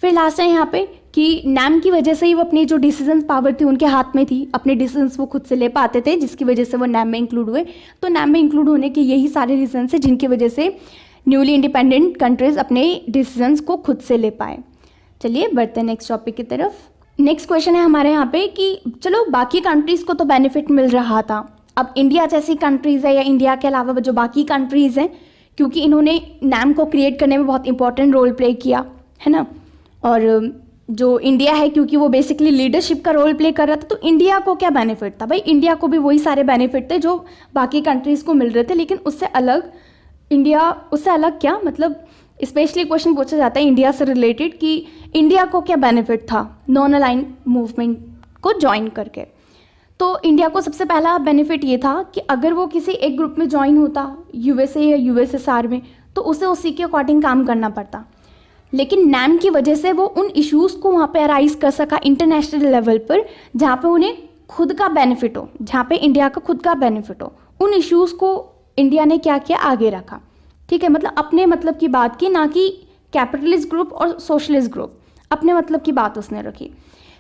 फिर लास्ट है यहाँ पे कि नैम की वजह से ही वो अपनी जो डिसीजन पावर थी उनके हाथ में थी, अपने डिसीजंस वो खुद से ले पाते थे, जिसकी वजह से वो नैम में इंक्लूड हुए। तो नैम में इंक्लूड होने के यही सारे रीजन हैं जिनकी वजह से न्यूली इंडिपेंडेंट कंट्रीज अपने डिसीजंस को खुद से ले पाए। चलिए बढ़ते हैं नेक्स्ट टॉपिक की तरफ। नेक्स्ट क्वेश्चन है हमारे यहाँ पे कि चलो बाकी कंट्रीज़ को तो बेनिफिट मिल रहा था, अब इंडिया जैसी कंट्रीज़ है या इंडिया के अलावा जो बाकी कंट्रीज़ हैं, क्योंकि इन्होंने नैम को क्रिएट करने में बहुत इंपॉर्टेंट रोल प्ले किया है ना, और जो इंडिया है क्योंकि वो बेसिकली लीडरशिप का रोल प्ले कर रहा था, तो इंडिया को क्या बेनिफिट था, भाई इंडिया को भी वही सारे बेनिफिट थे जो बाकी कंट्रीज़ को मिल रहे थे, लेकिन उससे अलग इंडिया, उससे अलग क्या, मतलब स्पेशली क्वेश्चन पूछा जाता है इंडिया से रिलेटेड कि इंडिया को क्या बेनिफिट था नॉन अलाइन मूवमेंट को ज्वाइन करके। तो इंडिया को सबसे पहला बेनिफिट ये था कि अगर वो किसी एक ग्रुप में ज्वाइन होता, यूएसए या यूएसएसआर में, तो उसे उसी के अकॉर्डिंग काम करना पड़ता, लेकिन नैम की वजह से वो उन इश्यूज़ को वहाँ पे अराइज कर सका इंटरनेशनल लेवल पर, जहाँ पे उन्हें खुद का बेनिफिट हो, जहाँ पे इंडिया का खुद का बेनिफिट हो। उन इश्यूज़ को इंडिया ने क्या किया, आगे रखा, ठीक है, मतलब अपने मतलब की बात की, ना कि कैपिटलिस्ट ग्रुप और सोशलिस्ट ग्रुप, अपने मतलब की बात उसने रखी।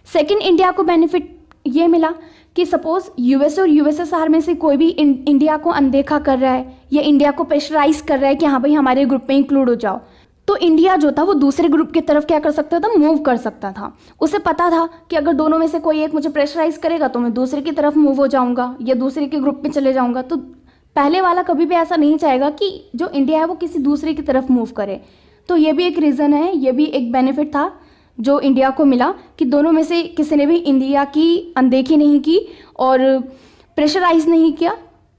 सेकंड, इंडिया को बेनिफिट ये मिला कि सपोज यूएसए और यूएसएसआर में से कोई भी इंडिया को अनदेखा कर रहा है या इंडिया को प्रेशराइज कर रहा है कि हाँ भाई हमारे ग्रुप में इंक्लूड हो जाओ, तो इंडिया जो था वो दूसरे ग्रुप की तरफ क्या कर सकता था, मूव कर सकता था। उसे पता था कि अगर दोनों में से कोई एक मुझे प्रेशराइज करेगा तो मैं दूसरे की तरफ मूव हो जाऊंगा या दूसरे के ग्रुप में चले जाऊंगा। तो पहले वाला कभी भी ऐसा नहीं चाहेगा कि जो इंडिया है वो किसी दूसरे की तरफ मूव करे। तो ये भी एक रीज़न है, ये भी एक बेनिफिट था जो इंडिया को मिला कि दोनों में से किसी ने भी इंडिया की अनदेखी नहीं की और प्रेशराइज नहीं किया,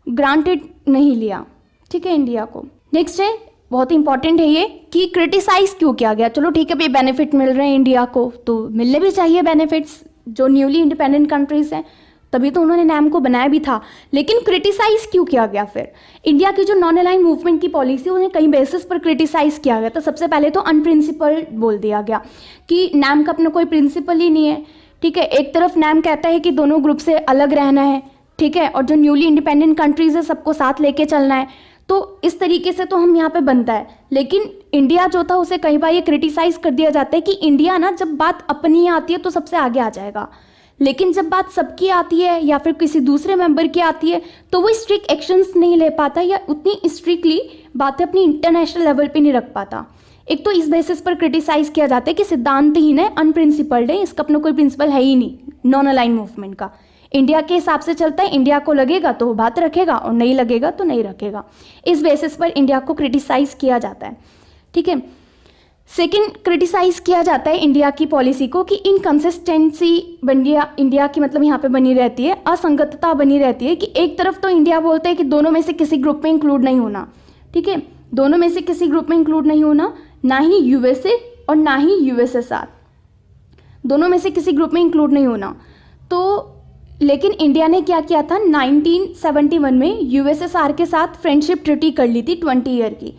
ग्रांटेड नहीं लिया, ठीक है, इंडिया को। नेक्स्ट है, बहुत इंपॉर्टेंट है ये कि क्रिटिसाइज क्यों किया गया। चलो ठीक है भाई, बेनिफिट मिल रहे हैं इंडिया को तो मिलने भी चाहिए बेनिफिट्स, जो न्यूली इंडिपेंडेंट कंट्रीज हैं, तभी तो उन्होंने नैम को बनाया भी था। लेकिन क्रिटिसाइज क्यों किया गया फिर? इंडिया की जो नॉन अलाइन मूवमेंट की पॉलिसी उन्हें कई बेसिस पर क्रिटिसाइज किया गया। तो सबसे पहले तो अनप्रिंसिपल बोल दिया गया कि नैम का अपना कोई प्रिंसिपल ही नहीं है, ठीक है। एक तरफ नैम कहता है कि दोनों ग्रुप से अलग रहना है, ठीक है, और जो न्यूली इंडिपेंडेंट कंट्रीज है सबको साथ लेके चलना है। तो इस तरीके से तो हम यहाँ पे बनता है। लेकिन इंडिया जो था उसे कई बार ये क्रिटिसाइज कर दिया जाता है कि इंडिया ना जब बात अपनी आती है तो सबसे आगे आ जाएगा, लेकिन जब बात सबकी आती है या फिर किसी दूसरे मेंबर की आती है तो वो स्ट्रिक्ट एक्शंस नहीं ले पाता या उतनी स्ट्रिक्टली बातें अपनी इंटरनेशनल लेवल पे नहीं रख पाता। एक तो इस बेसिस पर क्रिटिसाइज किया जाता है कि सिद्धांतहीन है, अनप्रिंसिपल्ड है, इसका अपना कोई प्रिंसिपल है ही नहीं नॉन अलाइन मूवमेंट का। इंडिया के हिसाब से चलता है, इंडिया को लगेगा तो वो बात रखेगा और नहीं लगेगा तो नहीं रखेगा। इस बेसिस पर इंडिया को क्रिटिसाइज किया जाता है, ठीक है। सेकंड, क्रिटिसाइज किया जाता है इंडिया की पॉलिसी को कि इनकंसिस्टेंसी इंडिया की मतलब यहाँ पे बनी रहती है, असंगतता बनी रहती है कि एक तरफ तो इंडिया बोलता है कि दोनों में से किसी ग्रुप में इंक्लूड नहीं होना, ठीक है, दोनों में से किसी ग्रुप में इंक्लूड नहीं होना, ना ही यूएसए और ना ही यूएसएसआर, दोनों में से किसी ग्रुप में इंक्लूड नहीं होना। तो लेकिन इंडिया ने क्या किया था, 1971 में यूएसएसआर के साथ फ्रेंडशिप ट्रीटी कर ली थी 20 ईयर की,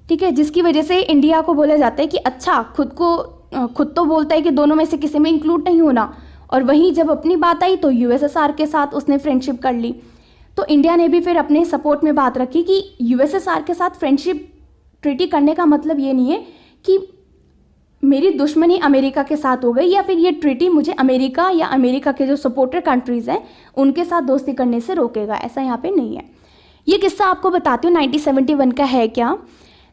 ठीक है, जिसकी वजह से इंडिया को बोला जाता है कि अच्छा खुद तो बोलता है कि दोनों में से किसी में इंक्लूड नहीं होना, और वहीं जब अपनी बात आई तो यूएसएसआर के साथ उसने फ्रेंडशिप कर ली। तो इंडिया ने भी फिर अपने सपोर्ट में बात रखी कि यूएसएसआर के साथ फ्रेंडशिप ट्रीटी करने का मतलब ये नहीं है कि मेरी दुश्मनी अमेरिका के साथ हो गई या फिर ये ट्रीटी मुझे अमेरिका या अमेरिका के जो सपोर्टर कंट्रीज़ हैं उनके साथ दोस्ती करने से रोकेगा, ऐसा यहाँ पे नहीं है। ये किस्सा आपको बताती हूँ 1971 का है क्या।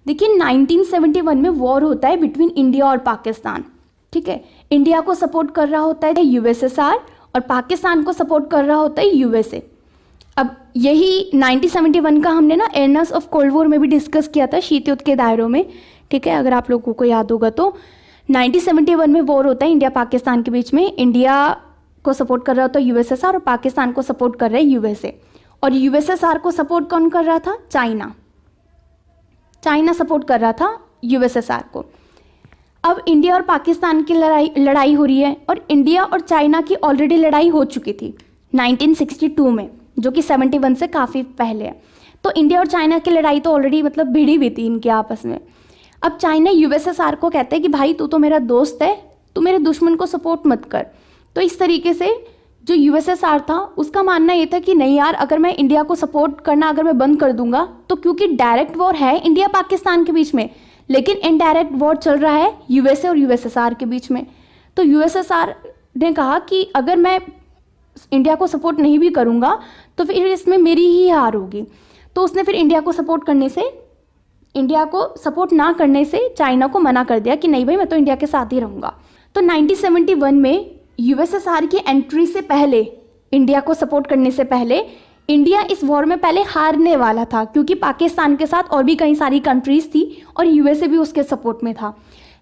देखिए 1971 में वॉर होता है बिटवीन इंडिया और पाकिस्तान, ठीक है। इंडिया को सपोर्ट कर रहा होता है यूएसएसआर और पाकिस्तान को सपोर्ट कर रहा होता है यूएसए। अब यही 1971 का हमने ना एयरनेस ऑफ कोल्ड वॉर में भी डिस्कस किया था शीत युद्ध के दायरों में, ठीक है, अगर आप लोगों को याद होगा तो 1971 में वॉर होता है इंडिया पाकिस्तान के बीच में। इंडिया को सपोर्ट कर रहा होता है यूएसएसआर और पाकिस्तान को सपोर्ट कर रहे हैं यूएसए। और यूएसएसआर को सपोर्ट कौन कर रहा था? चाइना सपोर्ट कर रहा था यूएसएसआर को। अब इंडिया और पाकिस्तान की लड़ाई हो रही है और इंडिया और चाइना की ऑलरेडी लड़ाई हो चुकी थी 1962 में, जो कि 71 से काफ़ी पहले है। तो इंडिया और चाइना की लड़ाई तो ऑलरेडी मतलब भिड़ी हुई थी इनके आपस में। अब चाइना यूएसएसआर को कहते हैं कि भाई तू तो मेरा दोस्त है, तू मेरे दुश्मन को सपोर्ट मत कर। तो इस तरीके से जो यूएसएसआर था उसका मानना ये था कि नहीं यार, अगर मैं इंडिया को सपोर्ट करना अगर मैं बंद कर दूंगा तो क्योंकि डायरेक्ट वॉर है इंडिया पाकिस्तान के बीच में, लेकिन इनडायरेक्ट वॉर चल रहा है यूएसए और यूएसएसआर के बीच में। तो यूएसएसआर ने कहा कि अगर मैं इंडिया को सपोर्ट नहीं भी करूंगा तो फिर इसमें मेरी ही हार होगी। तो उसने फिर इंडिया को सपोर्ट ना करने से चाइना को मना कर दिया कि नहीं भाई मैं तो इंडिया के साथ ही रहूँगा। तो 1971 में यूएसएसआर की एंट्री से पहले, इंडिया को सपोर्ट करने से पहले, इंडिया इस वॉर में पहले हारने वाला था क्योंकि पाकिस्तान के साथ और भी कई सारी कंट्रीज थी और यूएसए भी उसके सपोर्ट में था।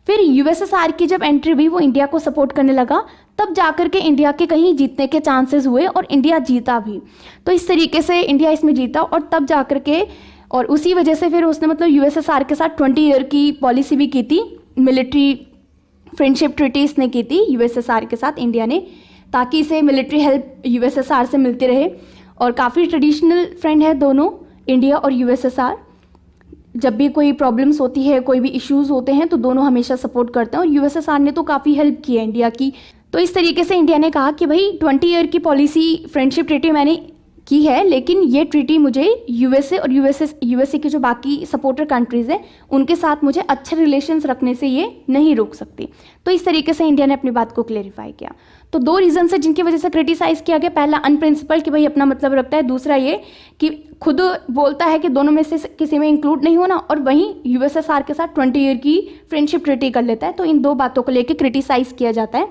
फिर यूएसएसआर की जब एंट्री हुई वो इंडिया को सपोर्ट करने लगा, तब जाकर के इंडिया के कहीं जीतने के चांसेस हुए और इंडिया जीता भी। तो इस तरीके से इंडिया इसमें जीता और तब जाकर के, और उसी वजह से फिर उसने मतलब यूएसएसआर के साथ 20 ईयर की पॉलिसी भी की थी, मिलिट्री फ्रेंडशिप ट्रीटी इसने की थी यूएसएसआर के साथ इंडिया ने, ताकि इसे मिलिट्री हेल्प यूएसएसआर से मिलती रहे। और काफ़ी ट्रेडिशनल फ्रेंड है दोनों, इंडिया और यूएसएसआर। जब भी कोई प्रॉब्लम्स होती है, कोई भी इश्यूज़ होते हैं तो दोनों हमेशा सपोर्ट करते हैं और यूएसएसआर ने तो काफ़ी हेल्प की है इंडिया की। तो इस तरीके से इंडिया ने कहा कि भाई 20 ईयर की पॉलिसी फ्रेंडशिप ट्रीटी मैंने की है, लेकिन ये ट्रीटी मुझे यूएसए और यूएसए के जो बाकी सपोर्टर कंट्रीज़ हैं उनके साथ मुझे अच्छे रिलेशंस रखने से ये नहीं रोक सकती। तो इस तरीके से इंडिया ने अपनी बात को क्लेरिफाई किया। तो दो रीज़न है जिनकी वजह से क्रिटिसाइज़ किया गया। पहला अनप्रिंसिपल कि भाई अपना मतलब रखता है, दूसरा ये कि खुद बोलता है कि दोनों में से किसी में इंक्लूड नहीं होना और वहीं यूएसएसआर के साथ 20 ईयर की फ्रेंडशिप ट्रीटी कर लेता है। तो इन दो बातों को लेकर क्रिटिसाइज़ किया जाता है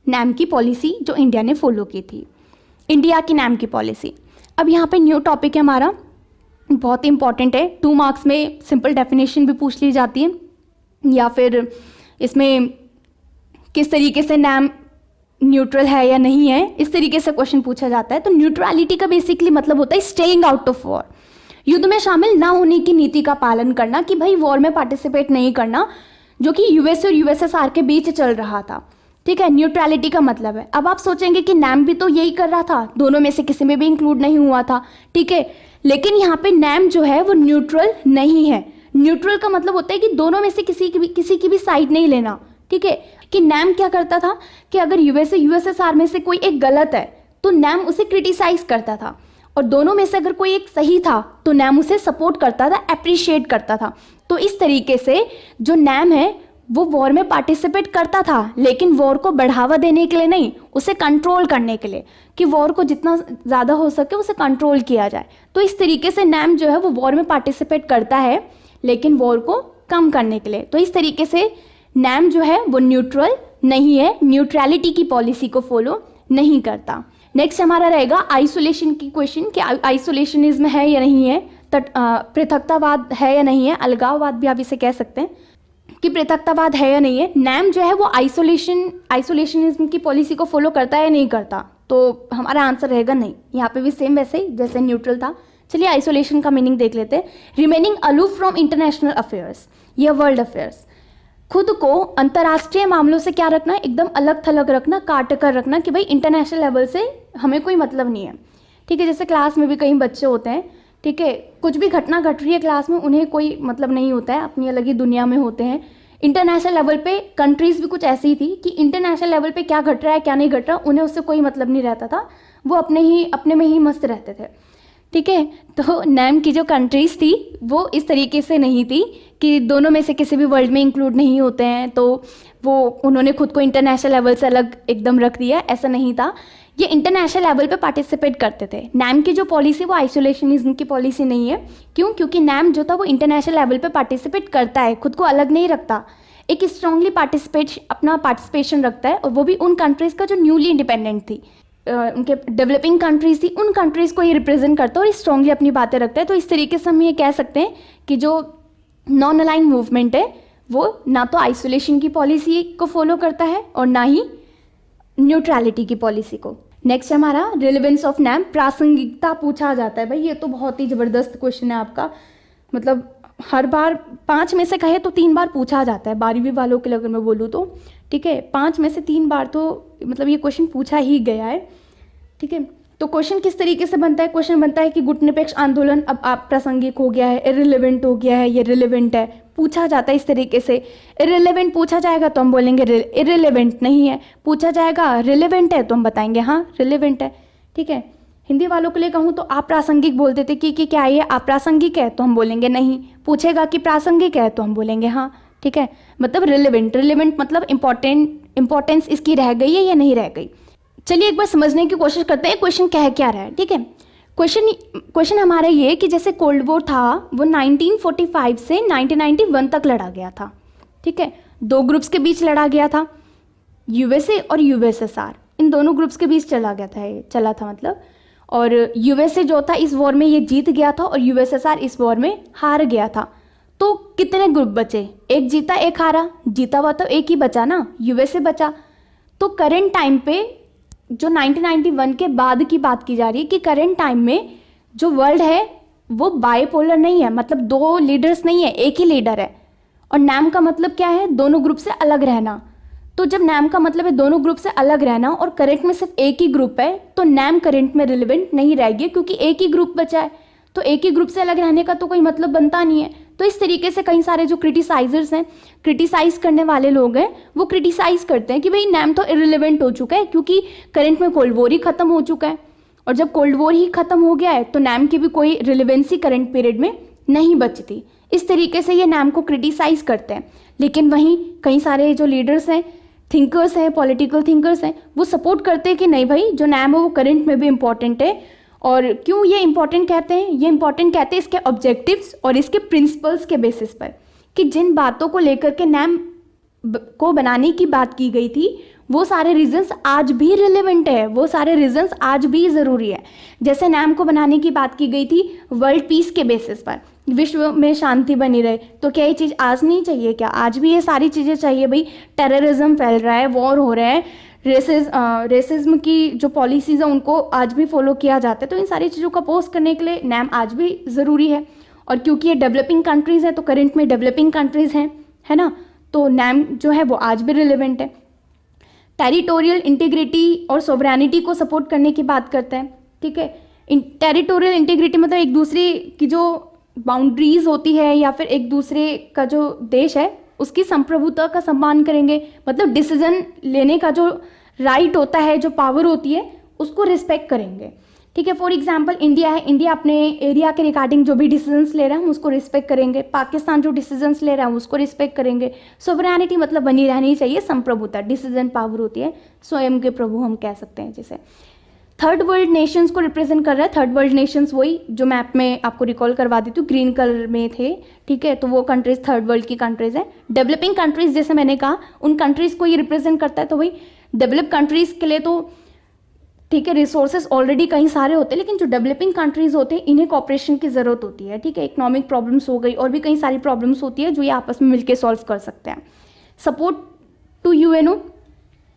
नैम की पॉलिसी जो इंडिया ने फॉलो की थी, इंडिया की नैम की पॉलिसी। अब यहाँ पे न्यू टॉपिक है हमारा, बहुत इंपॉर्टेंट है, 2 मार्क्स में सिंपल डेफिनेशन भी पूछ ली जाती है या फिर इसमें किस तरीके से नैम न्यूट्रल है या नहीं है, इस तरीके से क्वेश्चन पूछा जाता है। तो न्यूट्रलिटी का बेसिकली मतलब होता है स्टेइंग आउट ऑफ वॉर, युद्ध में शामिल ना होने की नीति का पालन करना, कि भाई वॉर में पार्टिसिपेट नहीं करना, जो कि यूएस और यूएसएसआर के बीच चल रहा था। ठीक है, न्यूट्रलिटी का मतलब है। अब आप सोचेंगे कि नैम भी तो यही कर रहा था, दोनों में से किसी में भी इंक्लूड नहीं हुआ था, ठीक है, लेकिन यहाँ पे नैम जो है वो न्यूट्रल नहीं है। न्यूट्रल का मतलब होता है कि दोनों में से किसी की भी साइड नहीं लेना, ठीक है। कि नैम क्या करता था कि अगर यूएसएसआर में से कोई एक गलत है तो नैम उसे क्रिटिसाइज करता था, और दोनों में से अगर कोई एक सही था तो नैम उसे सपोर्ट करता था, अप्रिशिएट करता था। तो इस तरीके से जो नैम है वो वॉर में पार्टिसिपेट करता था, लेकिन वॉर को बढ़ावा देने के लिए नहीं, उसे कंट्रोल करने के लिए, कि वॉर को जितना ज़्यादा हो सके उसे कंट्रोल किया जाए। तो इस तरीके से नैम जो है वो वॉर में पार्टिसिपेट करता है, लेकिन वॉर को कम करने के लिए। तो इस तरीके से नैम जो है वो न्यूट्रल नहीं है, न्यूट्रलिटी की पॉलिसी को फॉलो नहीं करता। नेक्स्ट हमारा रहेगा आइसोलेशन की क्वेश्चन, कि आइसोलेशनिज्म है या नहीं है, पृथकतावाद है या नहीं है, अलगाववाद भी आप इसे कह सकते हैं, कि पृथकतावाद है या नहीं है। नैम जो है वो आइसोलेशनिज्म की पॉलिसी को फॉलो करता है या नहीं करता, तो हमारा आंसर रहेगा नहीं। यहाँ पे भी सेम वैसे ही जैसे न्यूट्रल था। चलिए आइसोलेशन का मीनिंग देख लेते हैं। Remaining aloof from international affairs या वर्ल्ड अफेयर्स, खुद को अंतर्राष्ट्रीय मामलों से क्या रखना, एकदम अलग थलग रखना, काट कर रखना, कि भाई इंटरनेशनल लेवल से हमें कोई मतलब नहीं है, ठीक है। जैसे क्लास में भी कई बच्चे होते हैं, ठीक है, कुछ भी घटना घट रही है क्लास में, उन्हें कोई मतलब नहीं होता है, अपनी अलग ही दुनिया में होते हैं। इंटरनेशनल लेवल पे कंट्रीज़ भी कुछ ऐसी थी कि इंटरनेशनल लेवल पे क्या घट रहा है क्या नहीं घट रहा, उन्हें उससे कोई मतलब नहीं रहता था, वो अपने में ही मस्त रहते थे, ठीक है। तो नैम की जो कंट्रीज़ थी वो इस तरीके से नहीं थी कि दोनों में से किसी भी वर्ल्ड में इंक्लूड नहीं होते हैं, तो वो उन्होंने खुद को इंटरनेशनल लेवल से अलग एकदम रख दिया, ऐसा नहीं था। ये इंटरनेशनल लेवल पे पार्टिसिपेट करते थे। नैम की जो पॉलिसी वो आइसोलेशनिज्म की पॉलिसी नहीं है। क्यों? क्योंकि नैम जो था वो इंटरनेशनल लेवल पे पार्टिसिपेट करता है, खुद को अलग नहीं रखता, एक स्ट्रांगली अपना पार्टिसिपेशन रखता है, और वो भी उन कंट्रीज़ का जो न्यूली इंडिपेंडेंट थी, उनके डेवलपिंग कंट्रीज़ थी, उन कंट्रीज़ को ये रिप्रेजेंट करता है और स्ट्रांगली अपनी बातें रखता है। तो इस तरीके से हम ये कह सकते हैं कि जो नॉन अलाइन मूवमेंट है वो ना तो आइसोलेशन की पॉलिसी को फॉलो करता है और ना ही न्यूट्रलिटी की पॉलिसी को। नेक्स्ट हमारा रिलेवेंस ऑफ नैम, प्रासंगिकता पूछा जाता है। भाई ये तो बहुत ही ज़बरदस्त क्वेश्चन है आपका, मतलब हर बार 5 में से कहे तो 3 बार पूछा जाता है 12वीं वालों के लिए अगर मैं बोलूँ तो, ठीक है। 5 में से 3 बार तो मतलब ये क्वेश्चन पूछा ही गया है, ठीक है। तो क्वेश्चन किस तरीके से बनता है? क्वेश्चन बनता है कि गुटनिरपेक्ष आंदोलन अब आप प्रासंगिक हो गया है, इररिलेवेंट हो गया है, ये रिलेवेंट है, पूछा जाता है इस तरीके से। इररिलेवेंट पूछा जाएगा तो हम बोलेंगे इररिलेवेंट नहीं है, पूछा जाएगा रिलेवेंट है तो हम बताएंगे हाँ रिलेवेंट है, ठीक है। हिंदी वालों के लिए कहूँ तो आप प्रासंगिक बोल देते कि क्या ये अप्रासंगिक है, तो हम बोलेंगे नहीं। पूछेगा कि प्रासंगिक है तो हम बोलेंगे हाँ, ठीक है। मतलब रिलेवेंट मतलब इंपॉर्टेंस इसकी रह गई है या नहीं रह गई। चलिए एक बार समझने की कोशिश करते हैं क्वेश्चन कह क्या रहा है, ठीक है। क्वेश्चन हमारा ये कि जैसे कोल्ड वॉर था वो 1945 से 1991 तक लड़ा गया था, ठीक है। 2 ग्रुप्स के बीच लड़ा गया था, यूएसए और यूएसएसआर, इन दोनों ग्रुप्स के बीच चला था मतलब। और यूएसए जो था इस वॉर में ये जीत गया था और यूएसएसआर इस वॉर में हार गया था। तो कितने ग्रुप बचे? एक जीता एक हारा, जीता हुआ तो एक ही बचा ना, यूएसए बचा। तो करंट टाइम पे जो 1991 के बाद की बात की जा रही है कि करंट टाइम में जो वर्ल्ड है वो बाइपोलर नहीं है, मतलब 2 लीडर्स नहीं है, एक ही लीडर है। और नैम का मतलब क्या है? दोनों ग्रुप से अलग रहना। तो जब नैम का मतलब है दोनों ग्रुप से अलग रहना और करंट में सिर्फ एक ही ग्रुप है, तो नैम करंट में रिलेवेंट नहीं रहेगी क्योंकि एक ही ग्रुप बचा है। तो एक ही ग्रुप से अलग रहने का तो कोई मतलब बनता नहीं है। तो इस तरीके से कई सारे जो क्रिटिसाइजर्स हैं, क्रिटिसाइज करने वाले लोग हैं, वो क्रिटिसाइज करते हैं कि भाई नैम तो इररिलेवेंट हो चुका है क्योंकि करंट में कोल्ड वॉर ही खत्म हो चुका है। और जब कोल्ड वॉर ही खत्म हो गया है तो नैम की भी कोई रिलेवेंसी करंट पीरियड में नहीं बचती। इस तरीके से ये नैम को क्रिटिसाइज करते हैं। लेकिन वहीं कई सारे जो लीडर्स हैं, थिंकर्स हैं, पॉलिटिकल थिंकर्स हैं, वो सपोर्ट करते हैं कि नहीं भाई जो नैम है वो करंट में भी इम्पॉर्टेंट है। और क्यों ये इंपॉर्टेंट कहते हैं? ये इंपॉर्टेंट कहते हैं इसके ऑब्जेक्टिव्स और इसके प्रिंसिपल्स के बेसिस पर, कि जिन बातों को लेकर के नैम को बनाने की बात की गई थी वो सारे रीजंस आज भी रिलेवेंट है, वो सारे रीजंस आज भी ज़रूरी है। जैसे नैम को बनाने की बात की गई थी वर्ल्ड पीस के बेसिस पर, विश्व में शांति बनी रहे, तो क्या ये चीज़ आज नहीं चाहिए? क्या आज भी ये सारी चीज़ें चाहिए? भाई टेररिज्म फैल रहा है, वॉर हो रहा है, रेसिज्म की जो पॉलिसीज़ हैं उनको आज भी फॉलो किया जाता है। तो इन सारी चीज़ों को अपोज करने के लिए नैम आज भी ज़रूरी है। और क्योंकि ये डेवलपिंग कंट्रीज़ है तो करंट में डेवलपिंग कंट्रीज़ हैं, है ना, तो नैम जो है वो आज भी रिलेवेंट है। टेरिटोरियल इंटीग्रिटी और सोवरेनिटी को सपोर्ट करने की बात करता है, ठीक है। टेरिटोरियल इंटीग्रिटी मतलब एक दूसरे की जो बाउंड्रीज होती है या फिर एक दूसरे का जो देश है उसकी संप्रभुता का सम्मान करेंगे, मतलब डिसीजन लेने का जो राइट होता है, जो पावर होती है, उसको रिस्पेक्ट करेंगे, ठीक है। फॉर एग्जांपल इंडिया है, इंडिया अपने एरिया के रिगार्डिंग जो भी डिसीजंस ले रहा है हम उसको रिस्पेक्ट करेंगे। पाकिस्तान जो डिसीजंस ले रहा है उसको रिस्पेक्ट करेंगे। सोवरेनिटी मतलब बनी रहनी चाहिए संप्रभुता, डिसीजन पावर होती है, स्वयं के प्रभु हम कह सकते हैं जिसे। थर्ड वर्ल्ड नेशंस को रिप्रेजेंट कर रहा है। थर्ड वर्ल्ड नेशंस वही जो मैप में आपको रिकॉल करवा देती हूँ, ग्रीन कलर में थे, ठीक है, तो वो कंट्रीज थर्ड वर्ल्ड की कंट्रीज हैं। डेवलपिंग कंट्रीज जैसे मैंने कहा उन कंट्रीज को ये रिप्रेजेंट करता है, तो वही डेवलप कंट्रीज के लिए तो ठीक है रिसोर्सेज ऑलरेडी कहीं सारे होते हैं, लेकिन जो डेवलपिंग कंट्रीज होते हैं इन्हें कॉपरेशन की ज़रूरत होती है, ठीक है। इकोनॉमिक प्रॉब्लम्स हो गई और भी कई सारी प्रॉब्लम्स होती है जो ये आपस में मिलकर सॉल्व कर सकते हैं। सपोर्ट टू यूएनओ,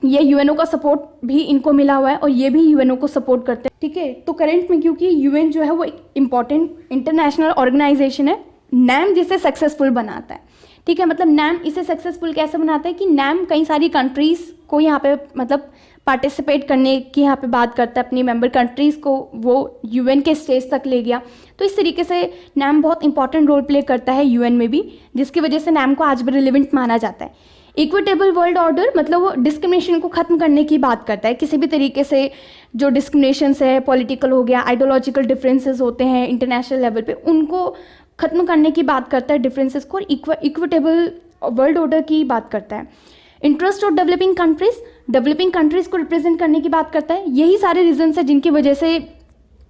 ये यूएनओ का सपोर्ट भी इनको मिला हुआ है और ये भी यूएनओ को सपोर्ट करते हैं, ठीक है। तो करंट में क्योंकि यूएन जो है वो एक इंपॉर्टेंट इंटरनेशनल ऑर्गेनाइजेशन है, नैम जिसे सक्सेसफुल बनाता है, ठीक है। मतलब नैम इसे सक्सेसफुल कैसे बनाता है कि नैम कई सारी कंट्रीज को यहाँ पे मतलब पार्टिसिपेट करने की यहाँ पे बात करता है, अपनी मेंबर कंट्रीज़ को वो यूएन के स्टेज तक ले गया। तो इस तरीके से नैम बहुत इंपॉर्टेंट रोल प्ले करता है यूएन में भी, जिसकी वजह से नैम को आज भी रिलेवेंट माना जाता है। इक्विटेबल वर्ल्ड ऑर्डर मतलब वो डिस्क्रिमिनेशन को ख़त्म करने की बात करता है, किसी भी तरीके से जो डिस्क्रिमिनेशंस है, पॉलिटिकल हो गया, आइडियोलॉजिकल डिफरेंसेस होते हैं इंटरनेशनल लेवल पे, उनको ख़त्म करने की बात करता है डिफरेंसेस को, और इक्विटेबल वर्ल्ड ऑर्डर की बात करता है। इंटरेस्ट ऑफ डेवलपिंग कंट्रीज़ को रिप्रेजेंट करने की बात करता है। यही सारे रीजंस है जिनकी वजह से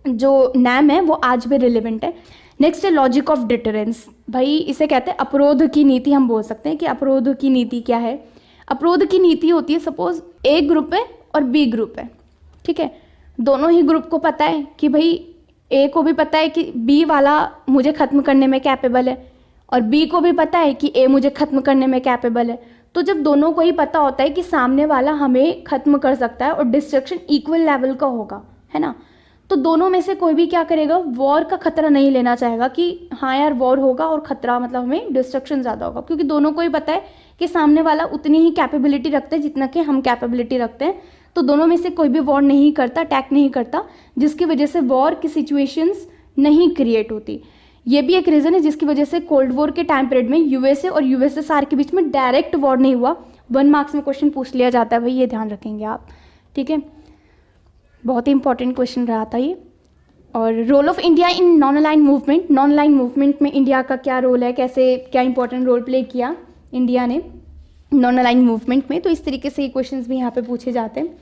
जो नैम है वो आज भी रिलेवेंट है। नेक्स्ट है लॉजिक ऑफ डिटरेंस, भाई इसे कहते हैं अपरोध की नीति। हम बोल सकते हैं कि अपरोध की नीति क्या है। अपरोध की नीति होती है, सपोज ए ग्रुप है और बी ग्रुप है, ठीक है, दोनों ही ग्रुप को पता है कि भाई ए को भी पता है कि बी वाला मुझे ख़त्म करने में कैपेबल है और बी को भी पता है कि ए मुझे ख़त्म करने में कैपेबल है। तो जब दोनों को ही पता होता है कि सामने वाला हमें ख़त्म कर सकता है और डिस्ट्रक्शन इक्वल लेवल का होगा, है ना, तो दोनों में से कोई भी क्या करेगा, वॉर का खतरा नहीं लेना चाहेगा कि हाँ यार वॉर होगा और खतरा मतलब हमें डिस्ट्रक्शन ज़्यादा होगा, क्योंकि दोनों को ही पता है कि सामने वाला उतनी ही कैपेबिलिटी रखते हैं जितना कि हम कैपेबिलिटी रखते हैं। तो दोनों में से कोई भी वॉर नहीं करता, अटैक नहीं करता, जिसकी वजह से वॉर की सिचुएशंस नहीं क्रिएट होती। ये भी एक रीज़न है जिसकी वजह से कोल्ड वॉर के टाइम पीरियड में यूएसए और यूएसएसआर के बीच में डायरेक्ट वॉर नहीं हुआ। 1 मार्क्स में क्वेश्चन पूछ लिया जाता है भाई, ये ध्यान रखेंगे आप, ठीक है, बहुत ही इंपॉर्टेंट क्वेश्चन रहा था ये। और role of India in non align movement, non align movement में इंडिया का क्या रोल है, कैसे क्या इंपॉर्टेंट रोल प्ले किया इंडिया ने नॉन अलाइन मूवमेंट में, तो इस तरीके से ये क्वेश्चंस भी यहाँ पे पूछे जाते हैं,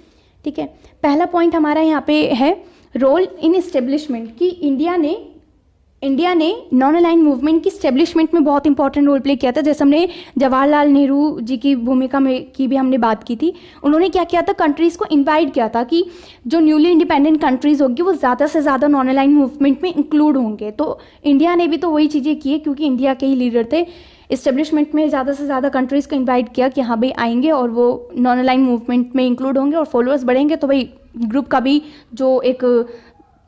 ठीक है। पहला पॉइंट हमारा यहाँ पे है रोल इन इस्टेब्लिशमेंट, कि इंडिया ने नॉन अलाइन मूवमेंट की स्टेब्लिशमेंट में बहुत इंपॉर्टेंट रोल प्ले किया था। जैसे हमने जवाहरलाल नेहरू जी की भूमिका में की भी हमने बात की थी। उन्होंने क्या किया था, कंट्रीज़ को इनवाइट किया था कि जो न्यूली इंडिपेंडेंट कंट्रीज़ होगी वो ज़्यादा से ज़्यादा नॉन अलाइन मूवमेंट में इंक्लूड होंगे। तो इंडिया ने भी तो वही चीज़ें की है, क्योंकि इंडिया के ही लीडर थे। इस्टेब्लिशमेंट में ज़्यादा से ज़्यादा कंट्रीज़ को इन्वाइट किया कि हाँ भाई आएंगे और वो नॉन अलाइन मूवमेंट में इंक्लूड होंगे, और फॉलोअर्स बढ़ेंगे तो भाई ग्रुप का भी जो एक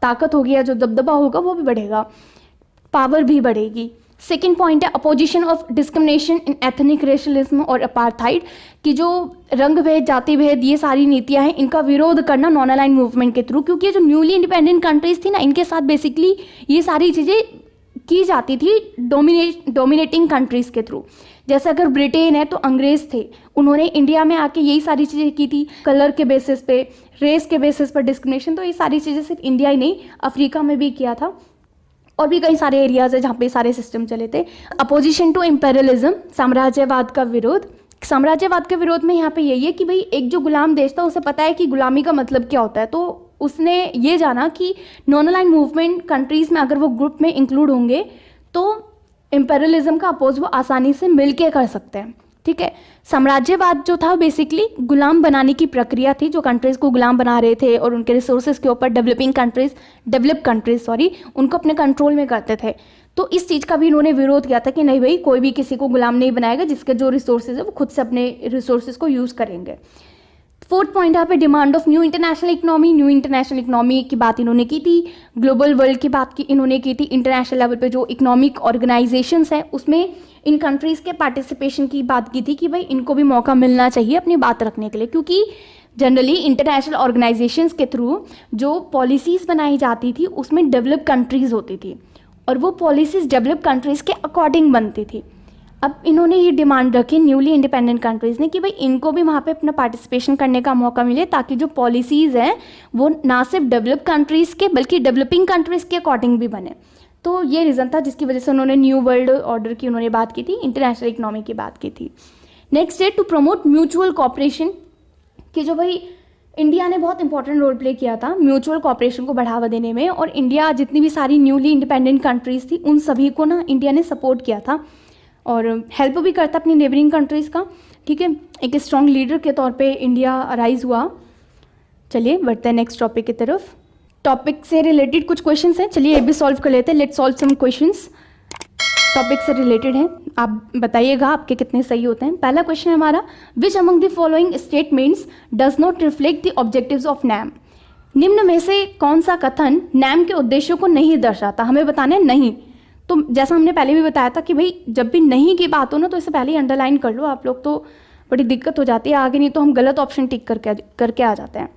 ताकत होगी या जो दबदबा होगा वो भी बढ़ेगा, पावर भी बढ़ेगी। सेकेंड पॉइंट है opposition of discrimination in ethnic racialism और अपार्थाइड, कि जो रंग भेद, जाति भेद, ये सारी नीतियां हैं, इनका विरोध करना नॉन अलाइन मूवमेंट के थ्रू, क्योंकि ये जो न्यूली इंडिपेंडेंट कंट्रीज थी ना, इनके साथ बेसिकली ये सारी चीज़ें की जाती थी डोमिनेटिंग कंट्रीज के थ्रू। जैसे अगर ब्रिटेन है तो अंग्रेज थे, उन्होंने इंडिया में आके यही सारी चीज़ें की थी, कलर के बेसिस पे, रेस के बेसिस पर डिस्क्रिमिनेशन। तो ये सारी चीज़ें सिर्फ इंडिया ही नहीं, अफ्रीका में भी किया था, और भी कई सारे एरियाज है जहाँ पे सारे सिस्टम चले थे। अपोजिशन टू इम्पेरियलिज्म, साम्राज्यवाद का विरोध। साम्राज्यवाद के विरोध में यहाँ पे यही है कि भाई एक जो गुलाम देश था उसे पता है कि गुलामी का मतलब क्या होता है, तो उसने ये जाना कि नॉन अलाइन मूवमेंट कंट्रीज़ में अगर वो ग्रुप में इंक्लूड होंगे तो इम्पेरियलिज्म का अपोज वो आसानी से मिल के कर सकते हैं, ठीक है। साम्राज्यवाद जो था बेसिकली गुलाम बनाने की प्रक्रिया थी, जो कंट्रीज़ को गुलाम बना रहे थे और उनके रिसोर्सेज के ऊपर डेवलप कंट्रीज उनको अपने कंट्रोल में करते थे। तो इस चीज़ का भी इन्होंने विरोध किया था कि नहीं भाई कोई भी किसी को गुलाम नहीं बनाएगा, जिसके जो रिसोर्सेज है वो खुद से अपने रिसोर्सेज को यूज़ करेंगे। फोर्थ पॉइंट यहाँ पे demand of new international economy. New international economy की बात इन्होंने की थी, ग्लोबल वर्ल्ड की बात की इन्होंने की थी, इंटरनेशनल लेवल पे जो इकोनॉमिक ऑर्गेनाइजेशंस हैं उसमें इन कंट्रीज़ के पार्टिसिपेशन की बात की थी कि भाई इनको भी मौका मिलना चाहिए अपनी बात रखने के लिए, क्योंकि जनरली इंटरनेशनल ऑर्गेनाइजेशंस के थ्रू जो पॉलिसीज़ बनाई जाती थी उसमें डेवलप कंट्रीज़ होती थी और वो पॉलिसीज़ डेवलप कंट्रीज़ के अकॉर्डिंग बनती थी। अब इन्होंने ये डिमांड रखी न्यूली इंडिपेंडेंट कंट्रीज़ ने कि भाई इनको भी वहाँ पे अपना पार्टिसिपेशन करने का मौका मिले, ताकि जो पॉलिसीज़ हैं वो ना सिर्फ डेवलप कंट्रीज़ के बल्कि डेवलपिंग कंट्रीज़ के अकॉर्डिंग भी बने। तो ये रीज़न था जिसकी वजह से उन्होंने न्यू वर्ल्ड ऑर्डर की उन्होंने बात की थी, इंटरनेशनल इकोनॉमी की बात की थी। नेक्स्ट है टू प्रमोट म्यूचुअल कॉपरेशन, कि जो भाई इंडिया ने बहुत इंपॉर्टेंट रोल प्ले किया था म्यूचुअल कॉपरेशन को बढ़ावा देने में, और इंडिया जितनी भी सारी न्यूली इंडिपेंडेंट कंट्रीज़ थी उन सभी को ना इंडिया ने सपोर्ट किया था और हेल्प भी करता अपनी नेबरिंग कंट्रीज़ का। ठीक है, एक स्ट्रॉन्ग लीडर के तौर पे इंडिया अराइज हुआ। चलिए बढ़ते हैं नेक्स्ट टॉपिक की तरफ। टॉपिक से रिलेटेड कुछ क्वेश्चंस हैं, चलिए ये भी सॉल्व कर लेते हैं। Let's solve some questions, topic से रिलेटेड हैं, आप बताइएगा आपके कितने सही होते हैं। पहला क्वेश्चन है हमारा, which among the following statements does not reflect the objectives of NAM. निम्न में से कौन सा कथन नैम के उद्देश्यों को नहीं दर्शाता, हमें बताना है नहीं। तो जैसा हमने पहले भी बताया था कि भाई जब भी नहीं की बात हो ना तो इसे पहले ही अंडरलाइन कर लो आप लोग, तो बड़ी दिक्कत हो जाती है आगे, नहीं तो हम गलत ऑप्शन टिक करके आ जाते हैं।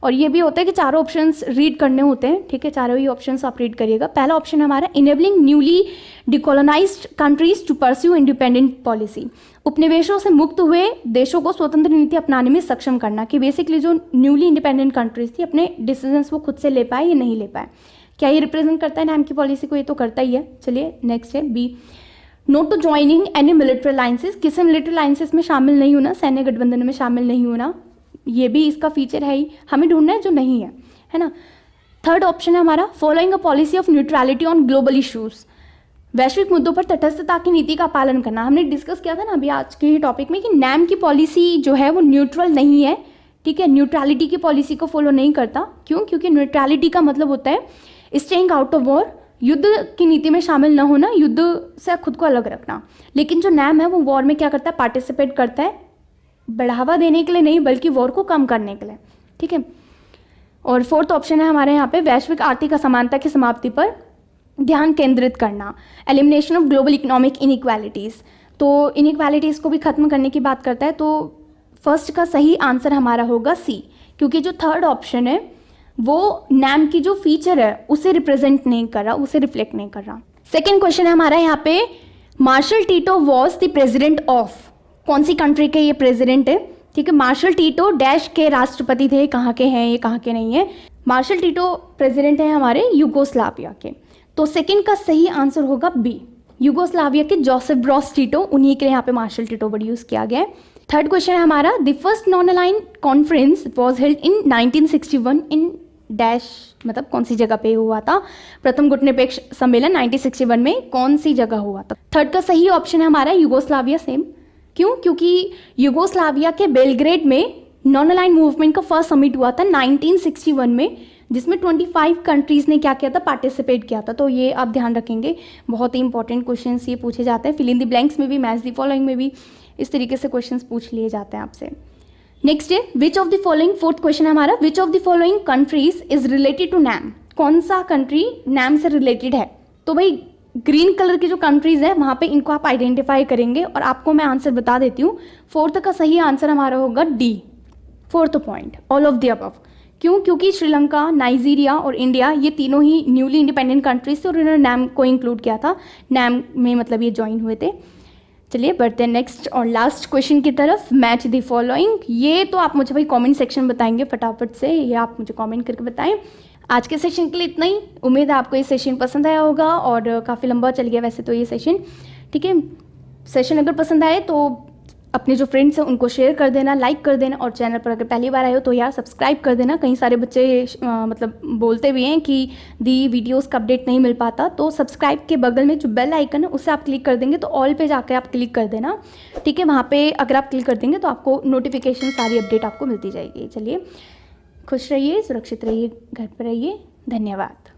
और ये भी होता है कि चारों ऑप्शंस रीड करने होते हैं, ठीक है, चारों ही ऑप्शंस आप रीड करिएगा। पहला ऑप्शन हमारा enabling newly decolonised countries to pursue independent policy, उपनिवेशों से मुक्त हुए देशों को स्वतंत्र नीति अपनाने में सक्षम करना, कि बेसिकली जो न्यूली इंडिपेंडेंट कंट्रीज थी अपने डिसीजंस वो खुद से ले पाए या नहीं ले पाए। क्या ये रिप्रेजेंट करता है नैम की पॉलिसी को? ये तो करता ही है। चलिए नेक्स्ट है B, not to joining any military alliances, किसी मिलिट्री अलायंसेस में शामिल नहीं होना, सैन्य गठबंधन में शामिल नहीं होना, ये भी इसका फीचर है ही, हमें ढूंढना है जो नहीं है ना। थर्ड ऑप्शन है हमारा, following a policy of neutrality on global issues, वैश्विक मुद्दों पर तटस्थता की नीति का पालन करना। हमने डिस्कस किया था ना अभी आज के टॉपिक में कि नैम की पॉलिसी जो है वो न्यूट्रल नहीं है, ठीक है, न्यूट्रलिटी की पॉलिसी को फॉलो नहीं करता। क्यों? क्योंकि न्यूट्रलिटी का मतलब होता है स्टेइंग आउट ऑफ वॉर, युद्ध की नीति में शामिल न होना, युद्ध से खुद को अलग रखना। लेकिन जो नैम है वो वॉर में क्या करता है, पार्टिसिपेट करता है, बढ़ावा देने के लिए नहीं बल्कि वॉर को कम करने के लिए, ठीक है। और फोर्थ ऑप्शन है हमारे यहाँ पे, वैश्विक आर्थिक असमानता की समाप्ति पर ध्यान केंद्रित करना, elimination of global economic inequalities, तो इनइक्वालिटीज़ को भी खत्म करने की बात करता है। तो फर्स्ट का सही आंसर हमारा होगा सी, क्योंकि जो थर्ड ऑप्शन है वो नैम की जो फीचर है उसे रिप्रेजेंट नहीं कर रहा, उसे रिफ्लेक्ट नहीं कर रहा। सेकेंड क्वेश्चन है हमारा यहाँ पे, Marshal Tito was the president of, कौन सी कंट्री के ये प्रेसिडेंट है, ठीक है। मार्शल टीटो डैश के राष्ट्रपति थे, कहाँ के हैं ये, कहाँ के नहीं है। मार्शल टीटो प्रेसिडेंट है हमारे यूगोस्लाविया के, तो सेकंड का सही आंसर होगा बी, यूगोस्लाविया के जोसेफ ब्रोज टीटो, उन्हीं के लिए यहाँ पे मार्शल टीटो वर्ड यूज किया गया है। थर्ड क्वेश्चन है हमारा, the first non aligned conference was held in 1961 in dash, मतलब कौन सी जगह पे हुआ था, प्रथम गुटनिरपेक्ष सम्मेलन 1961 में कौन सी जगह हुआ था। थर्ड का सही ऑप्शन है हमारा यूगोस्लाविया, सेम। क्यों? क्योंकि यूगोस्लाविया के बेलग्रेड में नॉन अलाइंड मूवमेंट का फर्स्ट समिट हुआ था 1961 में, जिसमें 25 कंट्रीज़ ने क्या किया था, पार्टिसिपेट किया था। तो ये आप ध्यान रखेंगे, बहुत ही इंपॉर्टेंट क्वेश्चंस ये पूछे जाते हैं, फिल इन द ब्लैंक्स में भी, मैच द फॉलोइंग में भी इस तरीके से क्वेश्चंस पूछ लिए जाते हैं आपसे। नेक्स्ट है which of the following, fourth question है हमारा, which of the following countries is related to NAM, कौन सा कंट्री नैम से रिलेटेड है। तो भाई ग्रीन कलर की जो कंट्रीज है वहाँ पे इनको आप आइडेंटिफाई करेंगे और आपको मैं आंसर बता देती हूँ। फोर्थ का सही आंसर हमारा होगा D, fourth point, all of the above. क्यों? क्योंकि श्रीलंका, नाइजीरिया और इंडिया ये तीनों ही न्यूली इंडिपेंडेंट कंट्रीज थे और इन्होंने नैम को इंक्लूड किया था, नैम में मतलब ये ज्वाइन हुए थे। चलिए बढ़ते हैं नेक्स्ट और लास्ट क्वेश्चन की तरफ, मैच द फॉलोइंग। ये तो आप मुझे भाई कमेंट सेक्शन बताएंगे फटाफट से, ये आप मुझे कमेंट करके बताएं। आज के सेशन के लिए इतना ही, उम्मीद है आपको ये सेशन पसंद आया होगा और काफ़ी लंबा चल गया वैसे तो ये सेशन, ठीक है। सेशन अगर पसंद आए तो अपने जो फ्रेंड्स हैं उनको शेयर कर देना, लाइक कर देना, और चैनल पर अगर पहली बार आए हो तो यार सब्सक्राइब कर देना। कई सारे बच्चे मतलब बोलते भी हैं कि दी वीडियोस का अपडेट नहीं मिल पाता, तो सब्सक्राइब के बगल में जो बेल आइकन है उससे आप क्लिक कर देंगे तो ऑल पे जाकर आप क्लिक कर देना, ठीक है। वहाँ पे अगर आप क्लिक कर देंगे तो आपको नोटिफिकेशन सारी अपडेट आपको मिलती जाएगी। चलिए खुश रहिए, सुरक्षित रहिए, घर पर रहिए, धन्यवाद।